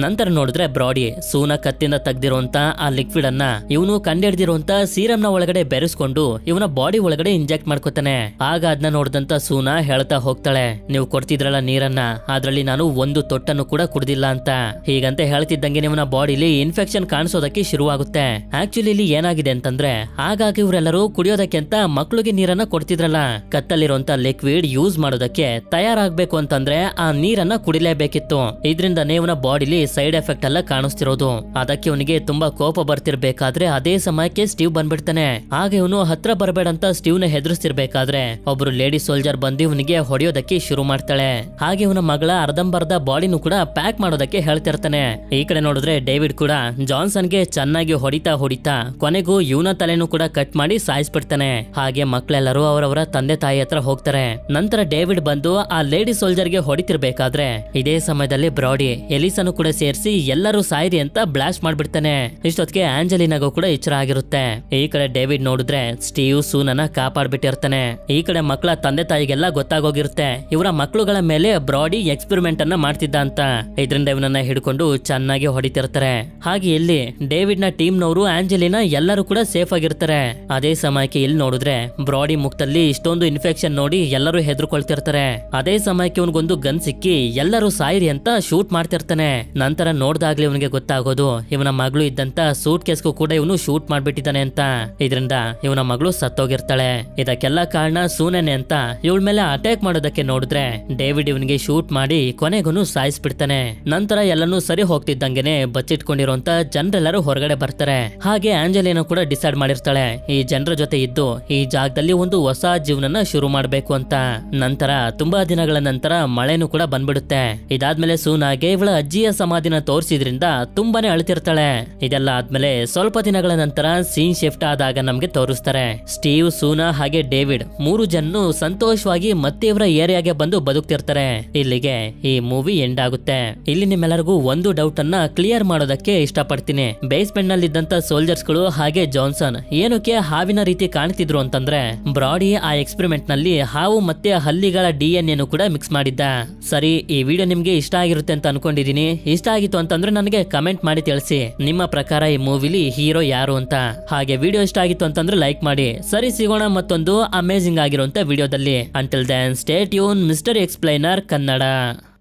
ನಂತರ ನೋಡಿದ್ರೆ ಬ್ರಾಡಿ ಸೂನ ಕತ್ತಿಂದ ತೆಗ್ದಿರುವಂತ ಆ ಲಿಕ್ವಿಡ್ ಅನ್ನ ಇವನು ಕಂಡಿಡ್ದಿರುವಂತ ಸೀರಮ್ ನ ಒಳಗಡೆ ಬೆರೆಸ್ಕೊಂಡು ಇವನ ಬಾಡಿ ಒಳಗಡೆ ಇಂಜೆಕ್ಟ್ ಮಾಡ್ಕೊತಾನೆ. ಆಗ ಅದನ್ನ ನೋಡಿದಂತ ಸೂನ ಹೇಳ್ತಾ ಹೋಗ್ತಾಳೆ, ನೀವು ಕೊಡ್ತಿದ್ರಲ್ಲ ನೀರನ್ನ, ಅದ್ರಲ್ಲಿ ನಾನು ಒಂದು ತೊಟ್ಟನ್ನು ಕೂಡ ಕುಡ್ದಿಲ್ಲ ಅಂತ. ಹೀಗಂತ ಹೇಳ್ತಿದ್ದಂಗೆ ಇವನ ಬಾಡಿಲಿ ಇನ್ಫೆಕ್ಷನ್ ಕಾಣಿಸೋದಕ್ಕೆ ಶುರುವಾಗುತ್ತೆ. ಆಕ್ಚುಲಿ ಇಲ್ಲಿ ಏನಾಗಿದೆ ಅಂತಂದ್ರೆ ಆಗಾಗ ಇವರೆಲ್ಲರೂ ಕುಡಿಯೋದಕ್ಕೆ ಅಂತ ಮಕ್ಳಿಗೆ ನೀರನ್ನ ಕೊಡ್ತಿದ್ರಲ್ಲ, ಕತ್ತಲ್ಲಿರುವಂತ ಲಿಕ್ವಿಡ್ ಯೂಸ್ ಮಾಡೋದಕ್ಕೆ ತಯಾರಾಗ್ಬೇಕು ಅಂತಂದ್ರೆ ಆ ನೀರನ್ನ ಕುಡಿಲೇಬೇಕಿತ್ತು. ಇದ್ರಿಂದನೇ ಇವನ ಬಾಡಿಲಿ ಸೈಡ್ ಎಫೆಕ್ಟ್ ಎಲ್ಲ ಕಾಣಿಸ್ತಿರೋದು. ಅದಕ್ಕೆ ಇವನಿಗೆ ತುಂಬಾ ಕೋಪ ಬರ್ತಿರ್ಬೇಕಾದ್ರೆ ಅದೇ ಸಮಯಕ್ಕೆ ಸ್ಟೀವ್ ಬಂದ್ಬಿಡ್ತಾನೆ. ಆಗ ಇವನು ಹತ್ರ ಬರಬೇಡ ಅಂತ ಸ್ಟೀವ್ ನ ಹೆದರ್ಸ್ತಿರ್ಬೇಕಾದ್ರೆ ಒಬ್ರು ಲೇಡಿ ಸೋಲ್ಜರ್ ಬಂದು ಇವನಿಗೆ ಹೊಡೆಯೋದಕ್ಕೆ ಶುರು ಮಾಡ್ತಾಳೆ. ಹಾಗೆ ಇವನ ಮಗಳ ಅರ್ಧಂಬರ್ಧ ಬಾಡಿನೂ ಕೂಡ ಪ್ಯಾಕ್ ಮಾಡೋದಕ್ಕೆ ಹೇಳ್ತಿರ್ತಾನೆ. ಈ ಕಡೆ ನೋಡಿದ್ರೆ ಡೇವಿಡ್ ಕೂಡ ಜಾನ್ಸನ್ಗೆ ಚೆನ್ನಾಗಿ ಹೊಡಿತಾ ಕೊನೆಗೂ ಇವನ ತಲೆನೂ ಕೂಡ ಕಟ್ ಮಾಡಿ ಸಾಯಿಸ್ಬಿಡ್ತಾನೆ. ಹಾಗೆ ಮಕ್ಕಳೆಲ್ಲರೂ ಅವರವರ ತಂದೆ ತಾಯಿ ಹತ್ರ ಹೋಗ್ತಾರೆ. ನಂತರ ಡೇವಿಡ್ ಬಂದು ಆ ಲೇಡಿ ಸೋಲ್ಜರ್ಗೆ ಹೊಡಿತಿರ್ಬೇಕಾದ್ರೆ ಇದೇ ಸಮಯದಲ್ಲಿ ಬ್ರಾಡಿ ಎಲಿಸನು ಕೂಡ ಸೇರಿಸಿ ಎಲ್ಲರೂ ಸಾಯಿರಿ ಅಂತ ಬ್ಲಾಸ್ಟ್ ಮಾಡ್ಬಿಡ್ತಾನೆ. ಇಷ್ಟೊತ್ತಿಗೆ ಆಂಜಲಿನಾಗೂ ಕೂಡ ಎಚ್ಚರ ಆಗಿರುತ್ತೆ. ಈ ಕಡೆ ಡೇವಿಡ್ ನೋಡಿದ್ರೆ ಸ್ಟೀವ್ ಸೂನನ್ನ ಕಾಪಾಡ್ಬಿಟ್ಟಿರ್ತಾನೆ. ಈ ಕಡೆ ಮಕ್ಕಳ ತಂದೆ ತಾಯಿಗೆಲ್ಲ ಗೊತ್ತಾಗೋಗಿರುತ್ತೆ ಇವರ ಮಕ್ಕಳುಗಳ ಮೇಲೆ ಬ್ರಾಡಿ ಎಕ್ಸ್ಪೆರಿಮೆಂಟ್ ಅನ್ನ ಮಾಡ್ತಿದ್ದ ಅಂತ. ಇದರಿಂದ ಇವನನ್ನ ಹಿಡ್ಕೊಂಡು ಚೆನ್ನಾಗಿ ಹೊಡಿತಿರ್ತಾರೆ. ಹಾಗೆ ಇಲ್ಲಿ ಡೇವಿಡ್ ನ ಟೀಮ್ ನವರು ಆಂಜಲಿನಾ ಎಲ್ಲರೂ ಕೂಡ ಸೇಫ್ ಆಗಿರ್ತಾರೆ. ಅದೇ ಸಮಯಕ್ಕೆ ಇಲ್ಲಿ ನೋಡಿದ್ರೆ ಬ್ರಾಡಿ ಮುಖದಲ್ಲಿ ಇಷ್ಟೊಂದು ಇನ್ಫೆಕ್ಷನ್ ನೋಡಿ ಎಲ್ಲರೂ ಹೆದರ್ಕೊಳ್ತಿರ್ತಾರೆ. ಅದೇ ಸಮಯಕ್ಕೆ ಇವನಿಗೊಂದು ಗನ್ ಸಿಕ್ಕಿ ಎಲ್ಲರೂ ಸಾಯಿರಿ ಅಂತ ಶೂಟ್ ಮಾಡ್ತಿರ್ತಾನೆ. ನಂತರ ನೋಡ್ದಾಗ್ಲಿ ಇವನಿಗೆ ಗೊತ್ತಾಗೋದು ಇವನ ಮಗಳು ಇದ್ದಂತ ಸೂಟ್ ಕೇಸ್ಗೂ ಕೂಡ ಇವನು ಶೂಟ್ ಮಾಡ್ಬಿಟ್ಟಿದ್ದಾನೆ ಅಂತ. ಇದರಿಂದ ಇವನ ಮಗಳು ಸತ್ತೋಗಿರ್ತಾಳೆ. ಇದಕ್ಕೆಲ್ಲ ಕಾರಣ ಸೂನೇನೆ ಅಂತ ಇವಳ ಮೇಲೆ ಅಟ್ಯಾಕ್ ಮಾಡೋದಕ್ಕೆ ನೋಡಿದ್ರೆ ಡೇವಿಡ್ ಇವನಿಗೆ ಶೂಟ್ ಮಾಡಿ ಕೊನೆಗೂ ಸಾಯಿಸ್ಬಿಡ್ತಾನೆ. ನಂತರ ಎಲ್ಲನೂ ಸರಿ ಹೋಗ್ತಿದ್ದಂಗೆನೆ ಬಚ್ಚಿಟ್ಕೊಂಡಿರುವಂತ ಜನರೆಲ್ಲರೂ ಹೊರಗಡೆ ಬರ್ತಾರೆ. ಹಾಗೆ ಆಂಜಲಿನಾ ಕೂಡ ಡಿಸೈಡ್ ಮಾಡಿರ್ತಾಳೆ ಈ ಜನರ ಜೊತೆ ಇದ್ದು ಈ ಜಾಗದಲ್ಲಿ ಒಂದು ಹೊಸ ಜೀವನನ ಶುರು ಮಾಡ್ಬೇಕು ಅಂತ. ನಂತರ ತುಂಬಾ ದಿನಗಳ ನಂತರ ಮಳೆನೂ ಕೂಡ ಬಂದ್ಬಿಡುತ್ತೆ. ಇದಾದ್ಮೇಲೆ ಸೂನಾಗೆ ಇವಳ ಅಜ್ಜಿಯ ಸಮಾಧಿನ ತೋರಿಸಿದ್ರಿಂದ ತುಂಬಾನೇ ಅಳ್ತಿರ್ತಾಳೆ. ಇದೆಲ್ಲ ಆದ್ಮೇಲೆ ಸ್ವಲ್ಪ ದಿನಗಳ ನಂತರ ಸೀನ್ ಶಿಫ್ಟ್ ಆದಾಗ ನಮ್ಗೆ ತೋರಿಸ್ತಾರೆ ಸ್ಟೀವ್, ಸೂನಾ ಹಾಗೆ ಡೇವಿಡ್ ಮೂರು ಜನನು ಸಂತೋಷವಾಗಿ ಮತ್ತೆ ಇವರ ಏರಿಯಾಗೆ ಬಂದು ಬದುಕ್ತಿರ್ತಾರೆ. ಇಲ್ಲಿಗೆ ಈ ಮೂವಿ ಎಂಡ್ ಆಗುತ್ತೆ. ಇಲ್ಲಿ ನಿಮ್ಮೆಲ್ಲರಿಗೂ ಒಂದು ಡೌಟ್ ಅನ್ನ ಕ್ಲಿಯರ್ ಮಾಡೋದಕ್ಕೆ ಇಷ್ಟಪಡ್ತೀನಿ. ಬೇಸ್ಮೆಂಟ್ ನಲ್ಲಿ ಇದ್ದಂತ ಸೋಲ್ಜರ್ಸ್ ಗಳು ಹಾಗೆ ಜಾನ್ಸನ್ ಏನಕ್ಕೆ ಹಾವಿನ ರೀತಿ ಕಾಣ್ತಿದ್ರು ಅಂತಂದ್ರೆ ಬ್ರಾಡಿ ಆ ಎಕ್ಸ್ಪೆರಿಮೆಂಟ್ ನಲ್ಲಿ ಹಾವು ಮತ್ತೆ ಹಲ್ಲಿಗಳ DNA ಕೂಡ ಮಿಕ್ಸ್ ಮಾಡಿದ್ದ. ಸರಿ, ಈ ವಿಡಿಯೋ ನಿಮ್ಗೆ ಇಷ್ಟ ಆಗಿರುತ್ತೆ ಅಂತ ಅನ್ಕೊಂಡಿದೀನಿ. ಇಷ್ಟ ಆಗಿತ್ತು ಅಂತಂದ್ರೆ ನನಗೆ ಕಮೆಂಟ್ ಮಾಡಿ ತಿಳಿಸಿ ನಿಮ್ಮ ಪ್ರಕಾರ ಈ ಮೂವಿಲಿ ಹೀರೋ ಯಾರು ಅಂತ. ಹಾಗೆ ವಿಡಿಯೋ ಇಷ್ಟ ಆಗಿತ್ತು ಅಂತಂದ್ರೆ ಲೈಕ್ ಮಾಡಿ. ಸರಿ, ಸಿಗೋಣ ಮತ್ತೊಂದು ಅಮೇಜಿಂಗ್ ಆಗಿರುವಂತ ವಿಡಿಯೋದಲ್ಲಿ. Until then stay tune mister explainer Kannada.